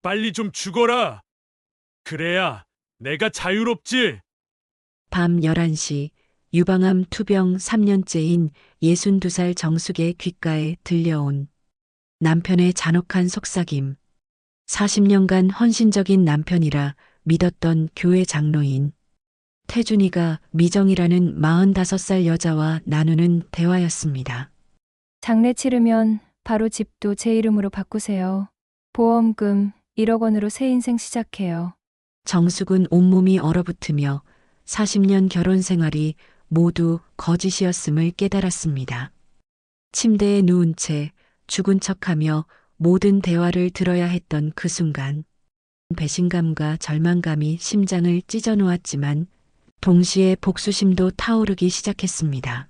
빨리 좀 죽어라. 그래야 내가 자유롭지. 밤 11시 유방암 투병 3년째인 62살 정숙의 귓가에 들려온 남편의 잔혹한 속삭임. 40년간 헌신적인 남편이라 믿었던 교회 장로인 태준이가 미정이라는 45살 여자와 나누는 대화였습니다. 장례 치르면 바로 집도 제 이름으로 바꾸세요. 보험금 1억 원으로 새 인생 시작해요. 정숙은 온몸이 얼어붙으며 40년 결혼 생활이 모두 거짓이었음을 깨달았습니다. 침대에 누운 채 죽은 척하며 모든 대화를 들어야 했던 그 순간 배신감과 절망감이 심장을 찢어 놓았지만 동시에 복수심도 타오르기 시작했습니다.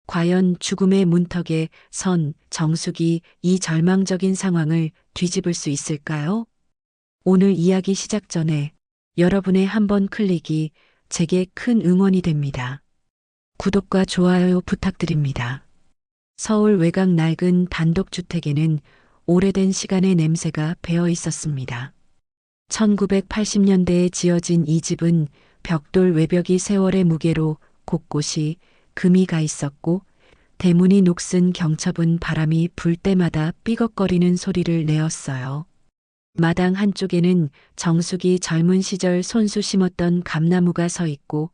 과연 죽음의 문턱에 선 정숙이 이 절망적인 상황을 뒤집을 수 있을까요? 오늘 이야기 시작 전에 여러분의 한 번 클릭이 제게 큰 응원이 됩니다. 구독과 좋아요 부탁드립니다. 서울 외곽 낡은 단독주택에는 오래된 시간의 냄새가 배어 있었습니다. 1980년대에 지어진 이 집은 벽돌 외벽이 세월의 무게로 곳곳이 금이 가 있었고 대문이 녹슨 경첩은 바람이 불 때마다 삐걱거리는 소리를 내었어요. 마당 한쪽에는 정숙이 젊은 시절 손수 심었던 감나무가 서 있고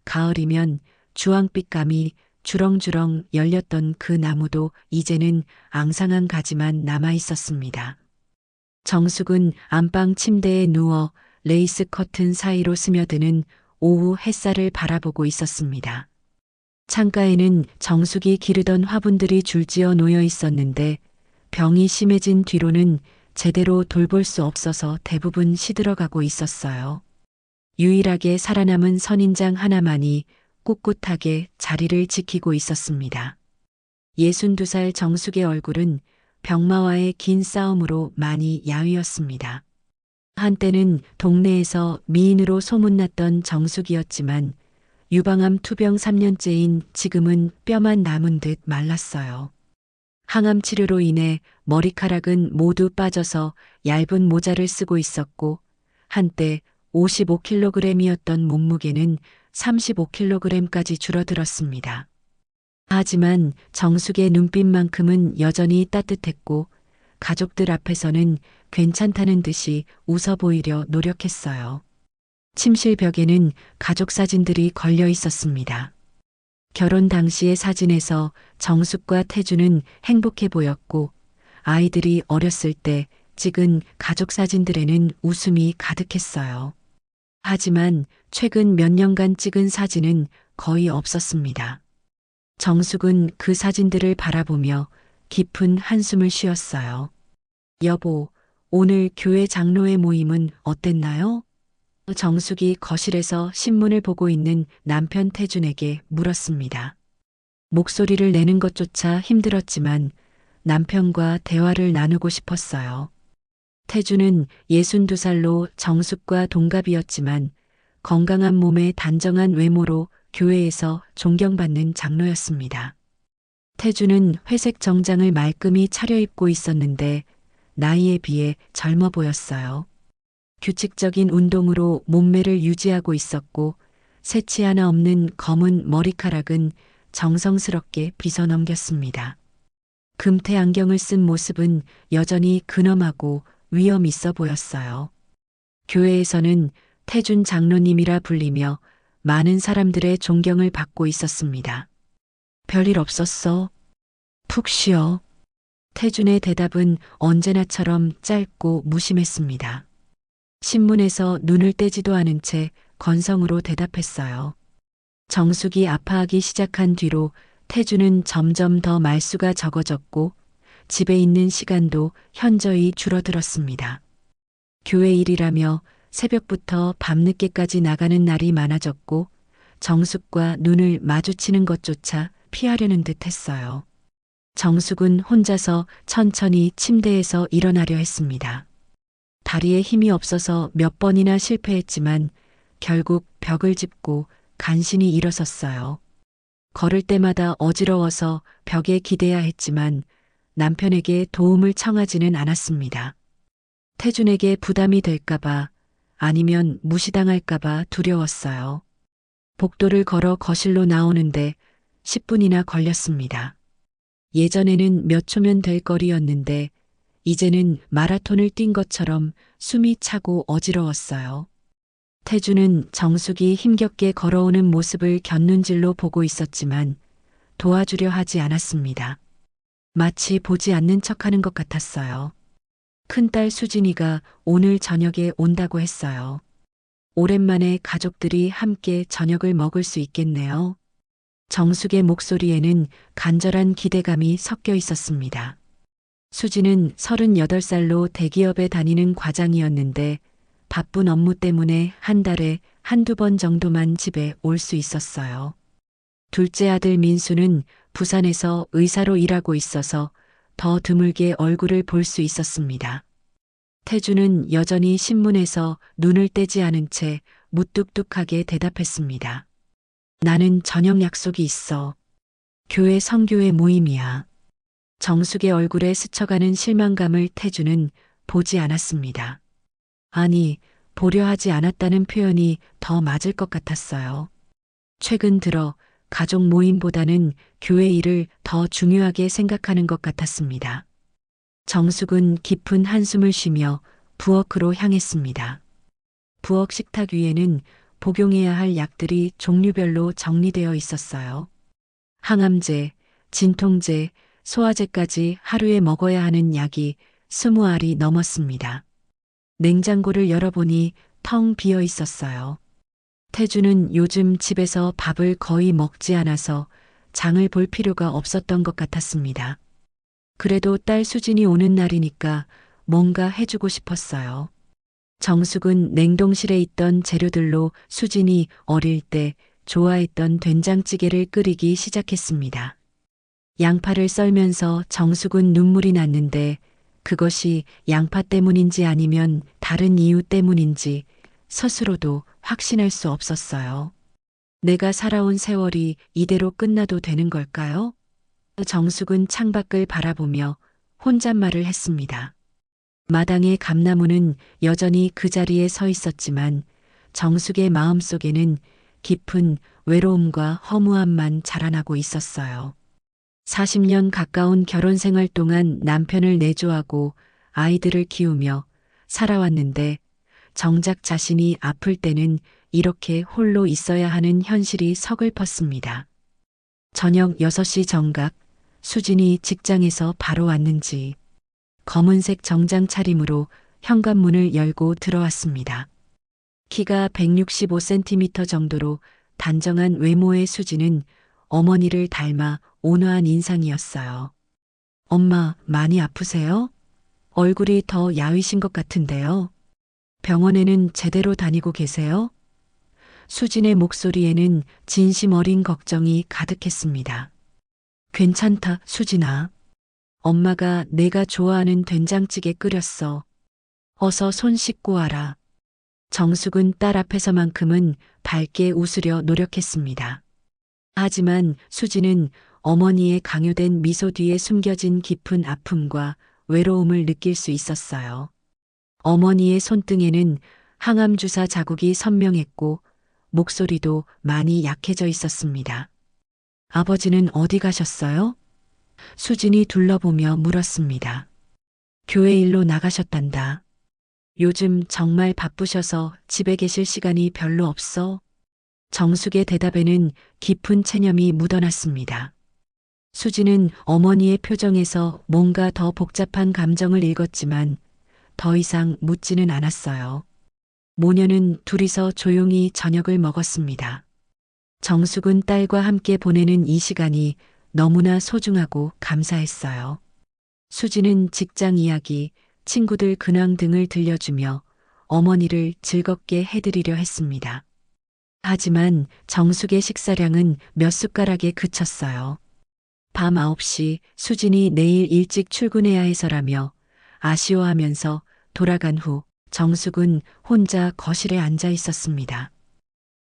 가을이면 주황빛 감이 주렁주렁 열렸던 그 나무도 이제는 앙상한 가지만 남아 있었습니다. 정숙은 안방 침대에 누워 레이스 커튼 사이로 스며드는 오후 햇살을 바라보고 있었습니다. 창가에는 정숙이 기르던 화분들이 줄지어 놓여 있었는데 병이 심해진 뒤로는 제대로 돌볼 수 없어서 대부분 시들어가고 있었어요. 유일하게 살아남은 선인장 하나만이 꿋꿋하게 자리를 지키고 있었습니다. 62살 정숙의 얼굴은 병마와의 긴 싸움으로 많이 야위었습니다. 한때는 동네에서 미인으로 소문났던 정숙이었지만 유방암 투병 3년째인 지금은 뼈만 남은 듯 말랐어요. 항암 치료로 인해 머리카락은 모두 빠져서 얇은 모자를 쓰고 있었고 한때 55kg이었던 몸무게는 35kg까지 줄어들었습니다. 하지만 정숙의 눈빛만큼은 여전히 따뜻했고 가족들 앞에서는 괜찮다는 듯이 웃어 보이려 노력했어요. 침실 벽에는 가족 사진들이 걸려 있었습니다. 결혼 당시의 사진에서 정숙과 태주는 행복해 보였고 아이들이 어렸을 때 찍은 가족 사진들에는 웃음이 가득했어요. 하지만 최근 몇 년간 찍은 사진은 거의 없었습니다. 정숙은 그 사진들을 바라보며 깊은 한숨을 쉬었어요. 여보, 오늘 교회 장로회 모임은 어땠나요? 정숙이 거실에서 신문을 보고 있는 남편 태준에게 물었습니다. 목소리를 내는 것조차 힘들었지만 남편과 대화를 나누고 싶었어요. 태준은 62살로 정숙과 동갑이었지만 건강한 몸에 단정한 외모로 교회에서 존경받는 장로였습니다. 태준은 회색 정장을 말끔히 차려입고 있었는데 나이에 비해 젊어 보였어요. 규칙적인 운동으로 몸매를 유지하고 있었고 새치 하나 없는 검은 머리카락은 정성스럽게 빗어 넘겼습니다. 금태 안경을 쓴 모습은 여전히 근엄하고 위험 있어 보였어요. 교회에서는 태준 장로님이라 불리며 많은 사람들의 존경을 받고 있었습니다. 별일 없었어. 푹 쉬어. 태준의 대답은 언제나처럼 짧고 무심했습니다. 신문에서 눈을 떼지도 않은 채 건성으로 대답했어요. 정숙이 아파하기 시작한 뒤로 태주는 점점 더 말수가 적어졌고 집에 있는 시간도 현저히 줄어들었습니다. 교회 일이라며 새벽부터 밤늦게까지 나가는 날이 많아졌고 정숙과 눈을 마주치는 것조차 피하려는 듯 했어요. 정숙은 혼자서 천천히 침대에서 일어나려 했습니다. 다리에 힘이 없어서 몇 번이나 실패했지만 결국 벽을 짚고 간신히 일어섰어요. 걸을 때마다 어지러워서 벽에 기대야 했지만 남편에게 도움을 청하지는 않았습니다. 태준에게 부담이 될까봐 아니면 무시당할까봐 두려웠어요. 복도를 걸어 거실로 나오는데 10분이나 걸렸습니다. 예전에는 몇 초면 될 거리였는데 이제는 마라톤을 뛴 것처럼 숨이 차고 어지러웠어요. 태주는 정숙이 힘겹게 걸어오는 모습을 곁눈질로 보고 있었지만 도와주려 하지 않았습니다. 마치 보지 않는 척하는 것 같았어요. 큰딸 수진이가 오늘 저녁에 온다고 했어요. 오랜만에 가족들이 함께 저녁을 먹을 수 있겠네요. 정숙의 목소리에는 간절한 기대감이 섞여 있었습니다. 수지는 38살로 대기업에 다니는 과장이었는데 바쁜 업무 때문에 한 달에 한두 번 정도만 집에 올 수 있었어요. 둘째 아들 민수는 부산에서 의사로 일하고 있어서 더 드물게 얼굴을 볼 수 있었습니다. 태주는 여전히 신문에서 눈을 떼지 않은 채 무뚝뚝하게 대답했습니다. 나는 저녁 약속이 있어. 교회 성교회 모임이야. 정숙의 얼굴에 스쳐가는 실망감을 태주는 보지 않았습니다. 아니, 보려 하지 않았다는 표현이 더 맞을 것 같았어요. 최근 들어 가족 모임보다는 교회 일을 더 중요하게 생각하는 것 같았습니다. 정숙은 깊은 한숨을 쉬며 부엌으로 향했습니다. 부엌 식탁 위에는 복용해야 할 약들이 종류별로 정리되어 있었어요. 항암제, 진통제, 소화제까지 하루에 먹어야 하는 약이 20알이 넘었습니다. 냉장고를 열어보니 텅 비어 있었어요. 태주는 요즘 집에서 밥을 거의 먹지 않아서 장을 볼 필요가 없었던 것 같았습니다. 그래도 딸 수진이 오는 날이니까 뭔가 해주고 싶었어요. 정숙은 냉동실에 있던 재료들로 수진이 어릴 때 좋아했던 된장찌개를 끓이기 시작했습니다. 양파를 썰면서 정숙은 눈물이 났는데 그것이 양파 때문인지 아니면 다른 이유 때문인지 스스로도 확신할 수 없었어요. 내가 살아온 세월이 이대로 끝나도 되는 걸까요? 정숙은 창밖을 바라보며 혼잣말을 했습니다. 마당의 감나무는 여전히 그 자리에 서 있었지만 정숙의 마음속에는 깊은 외로움과 허무함만 자라나고 있었어요. 40년 가까운 결혼 생활 동안 남편을 내조하고 아이들을 키우며 살아왔는데 정작 자신이 아플 때는 이렇게 홀로 있어야 하는 현실이 서글펐습니다. 저녁 6시 정각 수진이 직장에서 바로 왔는지 검은색 정장 차림으로 현관문을 열고 들어왔습니다. 키가 165cm 정도로 단정한 외모의 수진은 어머니를 닮아 온화한 인상이었어요. 엄마, 많이 아프세요? 얼굴이 더 야위신 것 같은데요. 병원에는 제대로 다니고 계세요? 수진의 목소리에는 진심 어린 걱정이 가득했습니다. 괜찮다, 수진아. 엄마가 내가 좋아하는 된장찌개 끓였어. 어서 손 씻고 와라. 정숙은 딸 앞에서만큼은 밝게 웃으려 노력했습니다. 하지만 수진은 어머니의 강요된 미소 뒤에 숨겨진 깊은 아픔과 외로움을 느낄 수 있었어요. 어머니의 손등에는 항암 주사 자국이 선명했고 목소리도 많이 약해져 있었습니다. 아버지는 어디 가셨어요? 수진이 둘러보며 물었습니다. 교회 일로 나가셨단다. 요즘 정말 바쁘셔서 집에 계실 시간이 별로 없어. 정숙의 대답에는 깊은 체념이 묻어났습니다. 수진은 어머니의 표정에서 뭔가 더 복잡한 감정을 읽었지만 더 이상 묻지는 않았어요. 모녀는 둘이서 조용히 저녁을 먹었습니다. 정숙은 딸과 함께 보내는 이 시간이 너무나 소중하고 감사했어요. 수진은 직장 이야기, 친구들 근황 등을 들려주며 어머니를 즐겁게 해드리려 했습니다. 하지만 정숙의 식사량은 몇 숟가락에 그쳤어요. 밤 9시 수진이 내일 일찍 출근해야 해서라며 아쉬워하면서 돌아간 후 정숙은 혼자 거실에 앉아 있었습니다.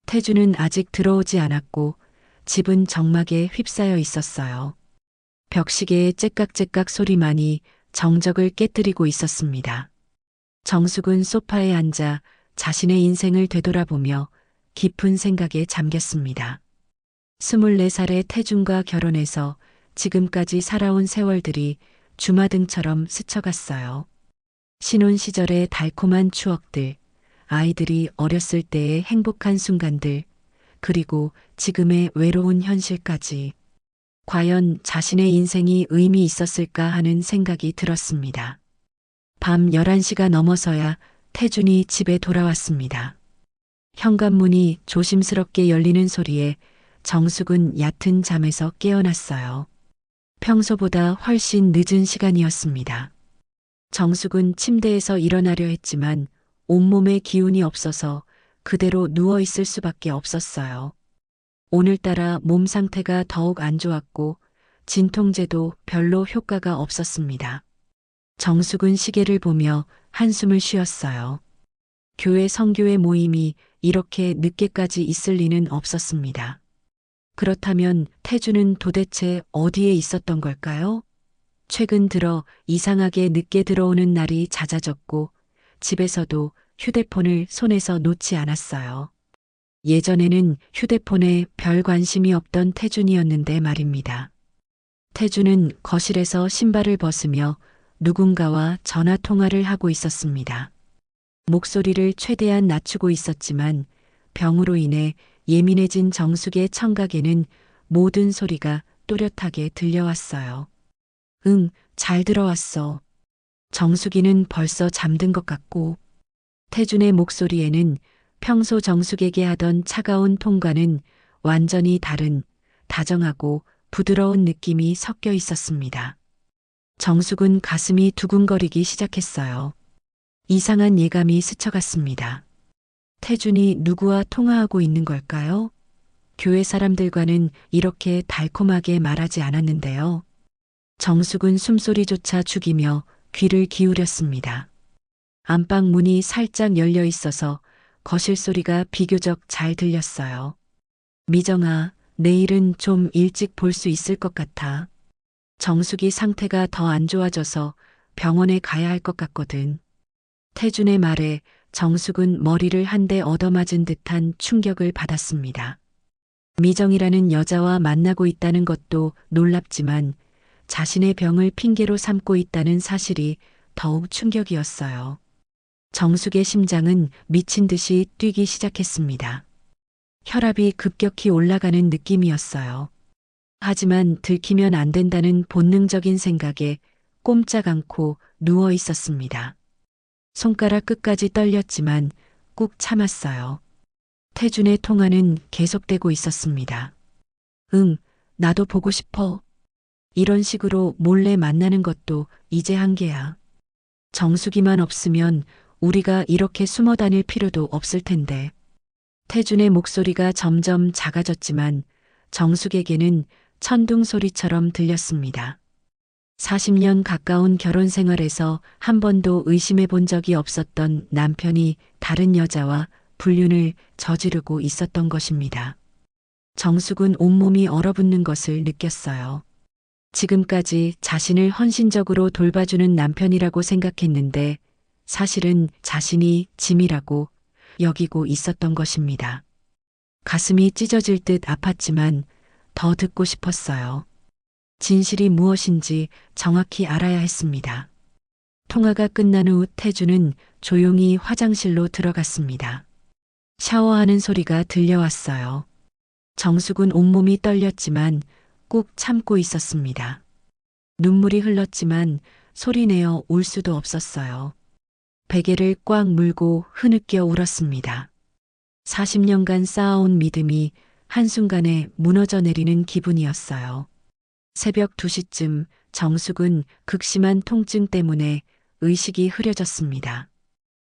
태주는 아직 들어오지 않았고 집은 정막에 휩싸여 있었어요. 벽시계의 째깍째깍 소리만이 정적을 깨뜨리고 있었습니다. 정숙은 소파에 앉아 자신의 인생을 되돌아보며 깊은 생각에 잠겼습니다. 24살의 태준과 결혼해서 지금까지 살아온 세월들이 주마등처럼 스쳐갔어요. 신혼 시절의 달콤한 추억들, 아이들이 어렸을 때의 행복한 순간들, 그리고 지금의 외로운 현실까지. 과연 자신의 인생이 의미 있었을까 하는 생각이 들었습니다. 밤 11시가 넘어서야 태준이 집에 돌아왔습니다. 현관문이 조심스럽게 열리는 소리에 정숙은 얕은 잠에서 깨어났어요. 평소보다 훨씬 늦은 시간이었습니다. 정숙은 침대에서 일어나려 했지만 온몸에 기운이 없어서 그대로 누워 있을 수밖에 없었어요. 오늘따라 몸 상태가 더욱 안 좋았고 진통제도 별로 효과가 없었습니다. 정숙은 시계를 보며 한숨을 쉬었어요. 교회 성교회 모임이 이렇게 늦게까지 있을 리는 없었습니다. 그렇다면 태주는 도대체 어디에 있었던 걸까요? 최근 들어 이상하게 늦게 들어오는 날이 잦아졌고 집에서도 휴대폰을 손에서 놓지 않았어요. 예전에는 휴대폰에 별 관심이 없던 태준이었는데 말입니다. 태준은 거실에서 신발을 벗으며 누군가와 전화 통화를 하고 있었습니다. 목소리를 최대한 낮추고 있었지만 병으로 인해 예민해진 정숙의 청각에는 모든 소리가 또렷하게 들려왔어요. 응, 잘 들어왔어. 정숙이는 벌써 잠든 것 같고 태준의 목소리에는 평소 정숙에게 하던 차가운 톤과는 완전히 다른 다정하고 부드러운 느낌이 섞여 있었습니다. 정숙은 가슴이 두근거리기 시작했어요. 이상한 예감이 스쳐갔습니다. 태준이 누구와 통화하고 있는 걸까요? 교회 사람들과는 이렇게 달콤하게 말하지 않았는데요. 정숙은 숨소리조차 죽이며 귀를 기울였습니다. 안방 문이 살짝 열려 있어서 거실 소리가 비교적 잘 들렸어요. 미정아, 내일은 좀 일찍 볼 수 있을 것 같아. 정숙이 상태가 더 안 좋아져서 병원에 가야 할 것 같거든. 태준의 말에 정숙은 머리를 한 대 얻어맞은 듯한 충격을 받았습니다. 미정이라는 여자와 만나고 있다는 것도 놀랍지만 자신의 병을 핑계로 삼고 있다는 사실이 더욱 충격이었어요. 정숙의 심장은 미친 듯이 뛰기 시작했습니다. 혈압이 급격히 올라가는 느낌이었어요. 하지만 들키면 안 된다는 본능적인 생각에 꼼짝 않고 누워 있었습니다. 손가락 끝까지 떨렸지만 꾹 참았어요. 태준의 통화는 계속되고 있었습니다. 응, 나도 보고 싶어. 이런 식으로 몰래 만나는 것도 이제 한계야. 정숙이만 없으면 우리가 이렇게 숨어 다닐 필요도 없을 텐데. 태준의 목소리가 점점 작아졌지만 정숙에게는 천둥 소리처럼 들렸습니다. 40년 가까운 결혼 생활에서 한 번도 의심해 본 적이 없었던 남편이 다른 여자와 불륜을 저지르고 있었던 것입니다. 정숙은 온몸이 얼어붙는 것을 느꼈어요. 지금까지 자신을 헌신적으로 돌봐주는 남편이라고 생각했는데 사실은 자신이 짐이라고 여기고 있었던 것입니다. 가슴이 찢어질 듯 아팠지만 더 듣고 싶었어요. 진실이 무엇인지 정확히 알아야 했습니다. 통화가 끝난 후 태주는 조용히 화장실로 들어갔습니다. 샤워하는 소리가 들려왔어요. 정숙은 온몸이 떨렸지만 꾹 참고 있었습니다. 눈물이 흘렀지만 소리내어 울 수도 없었어요. 베개를 꽉 물고 흐느껴 울었습니다. 40년간 쌓아온 믿음이 한순간에 무너져 내리는 기분이었어요. 새벽 2시쯤 정숙은 극심한 통증 때문에 의식이 흐려졌습니다.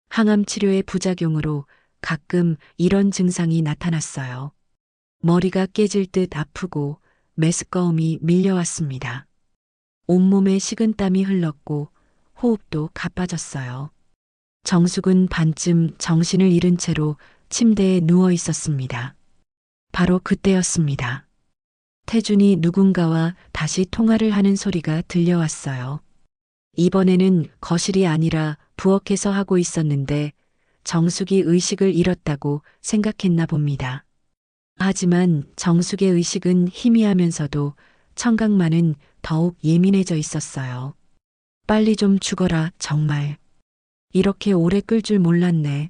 항암 치료의 부작용으로 가끔 이런 증상이 나타났어요. 머리가 깨질 듯 아프고 메스꺼움이 밀려왔습니다. 온몸에 식은땀이 흘렀고 호흡도 가빠졌어요. 정숙은 반쯤 정신을 잃은 채로 침대에 누워 있었습니다. 바로 그때였습니다. 태준이 누군가와 다시 통화를 하는 소리가 들려왔어요. 이번에는 거실이 아니라 부엌에서 하고 있었는데 정숙이 의식을 잃었다고 생각했나 봅니다. 하지만 정숙의 의식은 희미하면서도 청각만은 더욱 예민해져 있었어요. 빨리 좀 죽어라, 정말. 이렇게 오래 끌 줄 몰랐네.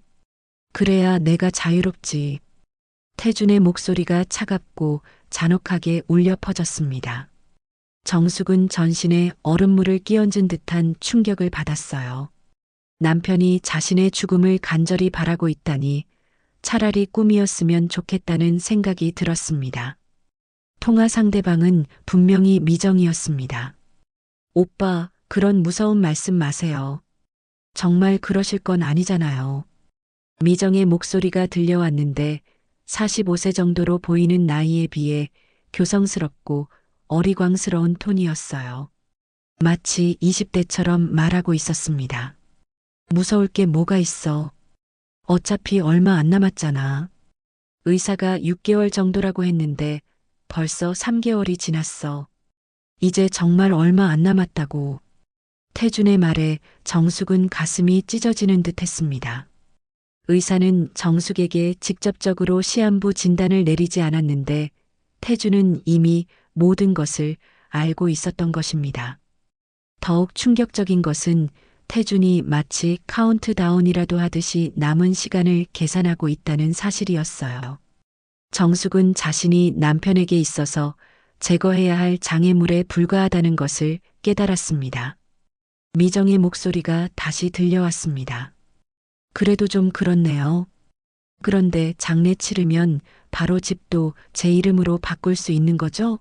그래야 내가 자유롭지. 태준의 목소리가 차갑고 잔혹하게 울려 퍼졌습니다. 정숙은 전신에 얼음물을 끼얹은 듯한 충격을 받았어요. 남편이 자신의 죽음을 간절히 바라고 있다니 차라리 꿈이었으면 좋겠다는 생각이 들었습니다. 통화 상대방은 분명히 미정이었습니다. 오빠, 그런 무서운 말씀 마세요. 정말 그러실 건 아니잖아요. 미정의 목소리가 들려왔는데 45세 정도로 보이는 나이에 비해 교성스럽고 어리광스러운 톤이었어요. 마치 20대처럼 말하고 있었습니다. 무서울 게 뭐가 있어. 어차피 얼마 안 남았잖아. 의사가 6개월 정도라고 했는데 벌써 3개월이 지났어. 이제 정말 얼마 안 남았다고. 태준의 말에 정숙은 가슴이 찢어지는 듯 했습니다. 의사는 정숙에게 직접적으로 시한부 진단을 내리지 않았는데 태준은 이미 모든 것을 알고 있었던 것입니다. 더욱 충격적인 것은 태준이 마치 카운트다운이라도 하듯이 남은 시간을 계산하고 있다는 사실이었어요. 정숙은 자신이 남편에게 있어서 제거해야 할 장애물에 불과하다는 것을 깨달았습니다. 미정의 목소리가 다시 들려왔습니다. 그래도 좀 그렇네요. 그런데 장례 치르면 바로 집도 제 이름으로 바꿀 수 있는 거죠?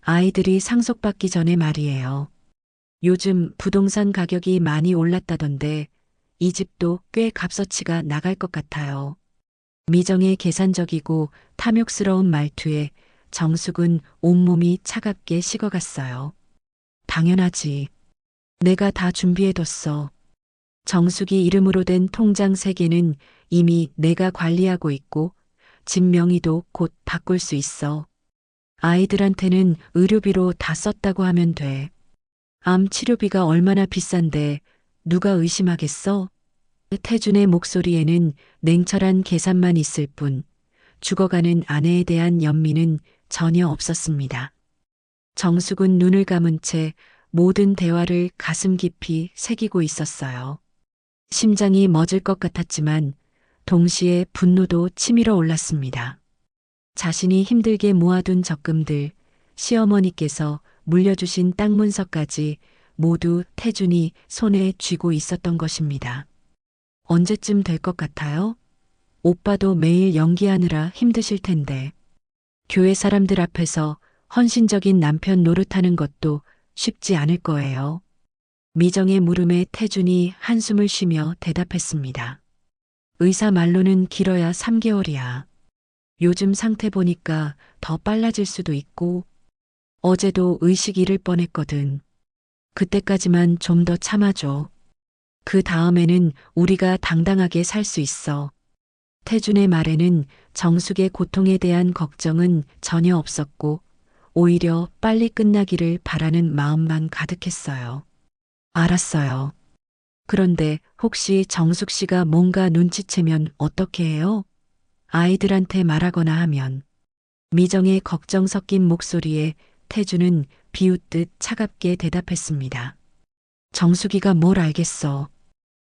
아이들이 상속받기 전에 말이에요. 요즘 부동산 가격이 많이 올랐다던데 이 집도 꽤 값어치가 나갈 것 같아요. 미정의 계산적이고 탐욕스러운 말투에 정숙은 온몸이 차갑게 식어갔어요. 당연하지. 내가 다 준비해뒀어. 정숙이 이름으로 된 통장 3개는 이미 내가 관리하고 있고 집 명의도 곧 바꿀 수 있어. 아이들한테는 의료비로 다 썼다고 하면 돼. 암 치료비가 얼마나 비싼데 누가 의심하겠어? 태준의 목소리에는 냉철한 계산만 있을 뿐 죽어가는 아내에 대한 연민은 전혀 없었습니다. 정숙은 눈을 감은 채 모든 대화를 가슴 깊이 새기고 있었어요. 심장이 멎을 것 같았지만 동시에 분노도 치밀어 올랐습니다. 자신이 힘들게 모아둔 적금들, 시어머니께서 물려주신 땅 문서까지 모두 태준이 손에 쥐고 있었던 것입니다. 언제쯤 될 것 같아요? 오빠도 매일 연기하느라 힘드실 텐데. 교회 사람들 앞에서 헌신적인 남편 노릇하는 것도 쉽지 않을 거예요. 미정의 물음에 태준이 한숨을 쉬며 대답했습니다. 의사 말로는 길어야 3개월이야. 요즘 상태 보니까 더 빨라질 수도 있고 어제도 의식 잃을 뻔했거든. 그때까지만 좀 더 참아줘. 그 다음에는 우리가 당당하게 살 수 있어. 태준의 말에는 정숙의 고통에 대한 걱정은 전혀 없었고 오히려 빨리 끝나기를 바라는 마음만 가득했어요. 알았어요. 그런데 혹시 정숙 씨가 뭔가 눈치채면 어떻게 해요? 아이들한테 말하거나 하면. 미정의 걱정 섞인 목소리에 태준은 비웃듯 차갑게 대답했습니다. 정숙이가 뭘 알겠어.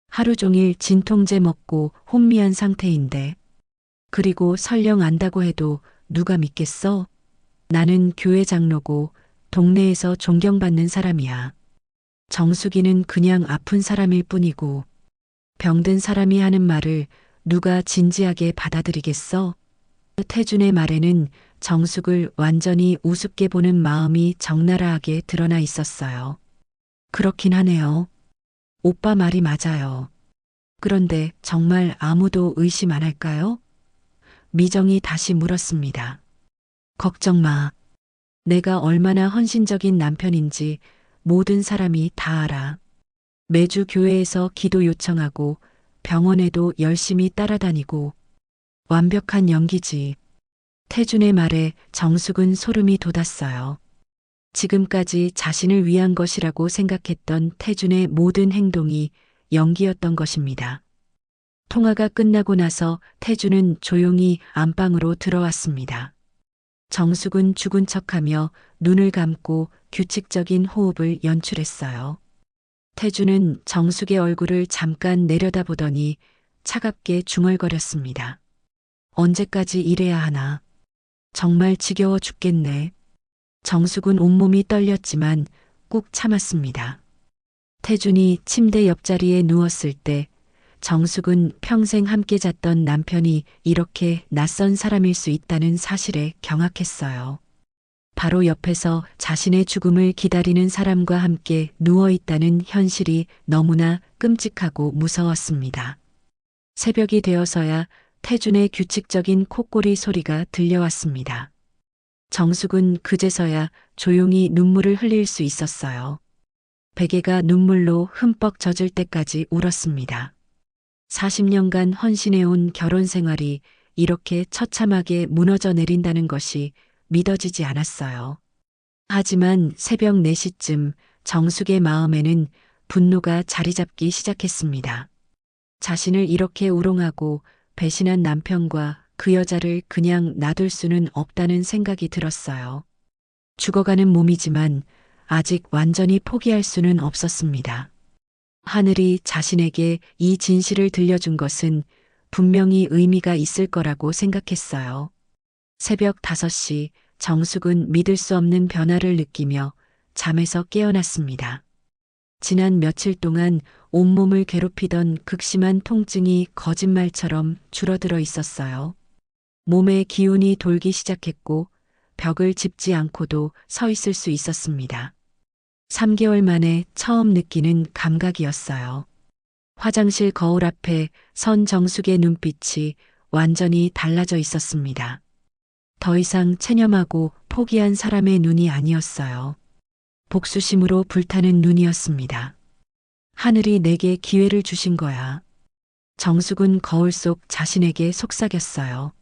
하루 종일 진통제 먹고 혼미한 상태인데. 그리고 설령 안다고 해도 누가 믿겠어? 나는 교회 장로고 동네에서 존경받는 사람이야. 정숙이는 그냥 아픈 사람일 뿐이고 병든 사람이 하는 말을 누가 진지하게 받아들이겠어? 태준의 말에는 정숙을 완전히 우습게 보는 마음이 적나라하게 드러나 있었어요. 그렇긴 하네요. 오빠 말이 맞아요. 그런데 정말 아무도 의심 안 할까요? 미정이 다시 물었습니다. 걱정 마. 내가 얼마나 헌신적인 남편인지 모든 사람이 다 알아. 매주 교회에서 기도 요청하고 병원에도 열심히 따라다니고 완벽한 연기지. 태준의 말에 정숙은 소름이 돋았어요. 지금까지 자신을 위한 것이라고 생각했던 태준의 모든 행동이 연기였던 것입니다. 통화가 끝나고 나서 태주는 조용히 안방으로 들어왔습니다. 정숙은 죽은 척하며 눈을 감고 규칙적인 호흡을 연출했어요. 태주는 정숙의 얼굴을 잠깐 내려다보더니 차갑게 중얼거렸습니다. 언제까지 이래야 하나. 정말 지겨워 죽겠네. 정숙은 온몸이 떨렸지만 꾹 참았습니다. 태준이 침대 옆자리에 누웠을 때 정숙은 평생 함께 잤던 남편이 이렇게 낯선 사람일 수 있다는 사실에 경악했어요. 바로 옆에서 자신의 죽음을 기다리는 사람과 함께 누워 있다는 현실이 너무나 끔찍하고 무서웠습니다. 새벽이 되어서야 태준의 규칙적인 콧꼬리 소리가 들려왔습니다. 정숙은 그제서야 조용히 눈물을 흘릴 수 있었어요. 베개가 눈물로 흠뻑 젖을 때까지 울었습니다. 40년간 헌신해온 결혼 생활이 이렇게 처참하게 무너져 내린다는 것이 믿어지지 않았어요. 하지만 새벽 4시쯤 정숙의 마음에는 분노가 자리 잡기 시작했습니다. 자신을 이렇게 우롱하고 배신한 남편과 그 여자를 그냥 놔둘 수는 없다는 생각이 들었어요. 죽어가는 몸이지만 아직 완전히 포기할 수는 없었습니다. 하늘이 자신에게 이 진실을 들려준 것은 분명히 의미가 있을 거라고 생각했어요. 새벽 5시 정숙은 믿을 수 없는 변화를 느끼며 잠에서 깨어났습니다. 지난 며칠 동안 온몸을 괴롭히던 극심한 통증이 거짓말처럼 줄어들어 있었어요. 몸에 기운이 돌기 시작했고 벽을 짚지 않고도 서 있을 수 있었습니다. 3개월 만에 처음 느끼는 감각이었어요. 화장실 거울 앞에 선 정숙의 눈빛이 완전히 달라져 있었습니다. 더 이상 체념하고 포기한 사람의 눈이 아니었어요. 복수심으로 불타는 눈이었습니다. 하늘이 내게 기회를 주신 거야. 정숙은 거울 속 자신에게 속삭였어요.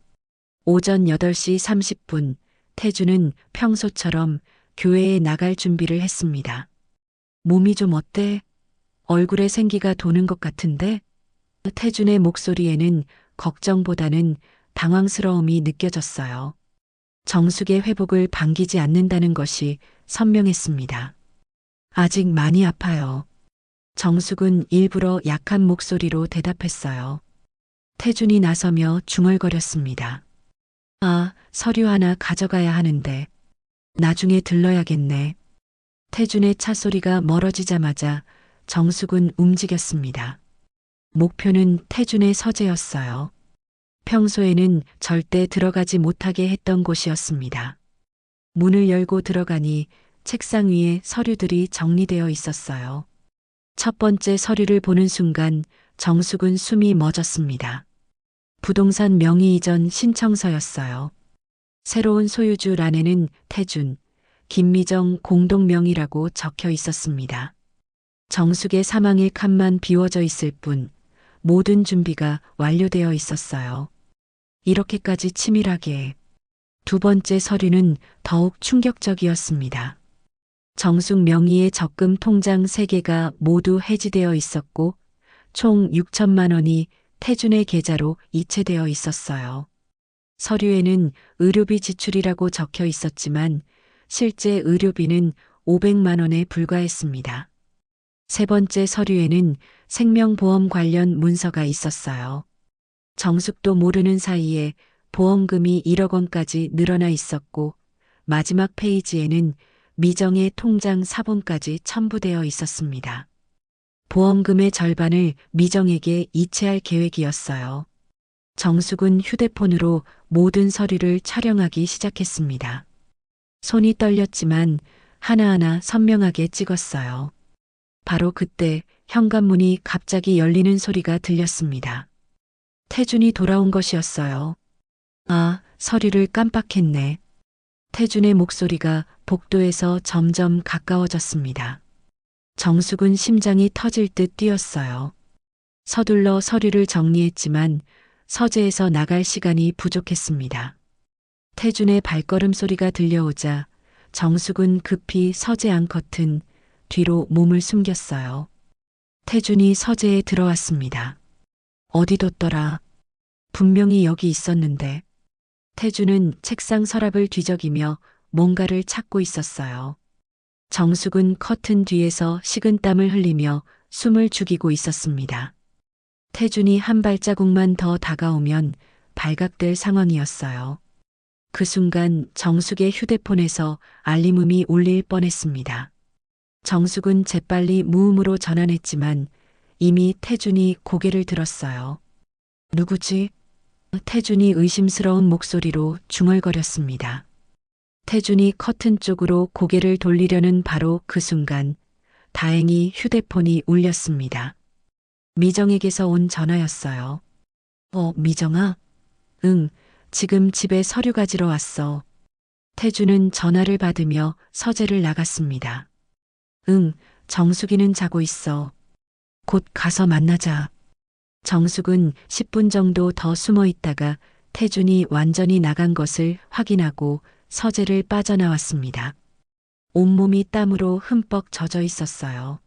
오전 8시 30분, 태주는 평소처럼 교회에 나갈 준비를 했습니다. 몸이 좀 어때? 얼굴에 생기가 도는 것 같은데? 태준의 목소리에는 걱정보다는 당황스러움이 느껴졌어요. 정숙의 회복을 반기지 않는다는 것이 선명했습니다. 아직 많이 아파요. 정숙은 일부러 약한 목소리로 대답했어요. 태준이 나서며 중얼거렸습니다. 아, 서류 하나 가져가야 하는데. 나중에 들러야겠네. 태준의 차 소리가 멀어지자마자 정숙은 움직였습니다. 목표는 태준의 서재였어요. 평소에는 절대 들어가지 못하게 했던 곳이었습니다. 문을 열고 들어가니 책상 위에 서류들이 정리되어 있었어요. 첫 번째 서류를 보는 순간 정숙은 숨이 멎었습니다. 부동산 명의 이전 신청서였어요. 새로운 소유주란에는 태준, 김미정 공동명의라고 적혀 있었습니다. 정숙의 사망의 칸만 비워져 있을 뿐 모든 준비가 완료되어 있었어요. 이렇게까지 치밀하게. 두 번째 서류는 더욱 충격적이었습니다. 정숙 명의의 적금 통장 3개가 모두 해지되어 있었고 총 6천만 원이 태준의 계좌로 이체되어 있었어요. 서류에는 의료비 지출이라고 적혀 있었지만 실제 의료비는 500만 원에 불과했습니다. 세 번째 서류에는 생명보험 관련 문서가 있었어요. 정숙도 모르는 사이에 보험금이 1억 원까지 늘어나 있었고 마지막 페이지에는 미정의 통장 사본까지 첨부되어 있었습니다. 보험금의 절반을 미정에게 이체할 계획이었어요. 정숙은 휴대폰으로 모든 서류를 촬영하기 시작했습니다. 손이 떨렸지만 하나하나 선명하게 찍었어요. 바로 그때 현관문이 갑자기 열리는 소리가 들렸습니다. 태준이 돌아온 것이었어요. 아, 서류를 깜빡했네. 태준의 목소리가 복도에서 점점 가까워졌습니다. 정숙은 심장이 터질 듯 뛰었어요. 서둘러 서류를 정리했지만 서재에서 나갈 시간이 부족했습니다. 태준의 발걸음 소리가 들려오자 정숙은 급히 서재 앙커튼 뒤로 몸을 숨겼어요. 태준이 서재에 들어왔습니다. 어디 뒀더라? 분명히 여기 있었는데. 태준은 책상 서랍을 뒤적이며 뭔가를 찾고 있었어요. 정숙은 커튼 뒤에서 식은땀을 흘리며 숨을 죽이고 있었습니다. 태준이 한 발자국만 더 다가오면 발각될 상황이었어요. 그 순간 정숙의 휴대폰에서 알림음이 울릴 뻔했습니다. 정숙은 재빨리 무음으로 전환했지만 이미 태준이 고개를 들었어요. 누구지? 태준이 의심스러운 목소리로 중얼거렸습니다. 태준이 커튼 쪽으로 고개를 돌리려는 바로 그 순간 다행히 휴대폰이 울렸습니다. 미정에게서 온 전화였어요. 미정아? 응, 지금 집에 서류 가지러 왔어. 태준은 전화를 받으며 서재를 나갔습니다. 응, 정숙이는 자고 있어. 곧 가서 만나자. 정숙은 10분 정도 더 숨어 있다가 태준이 완전히 나간 것을 확인하고 서재를 빠져나왔습니다. 온몸이 땀으로 흠뻑 젖어 있었어요.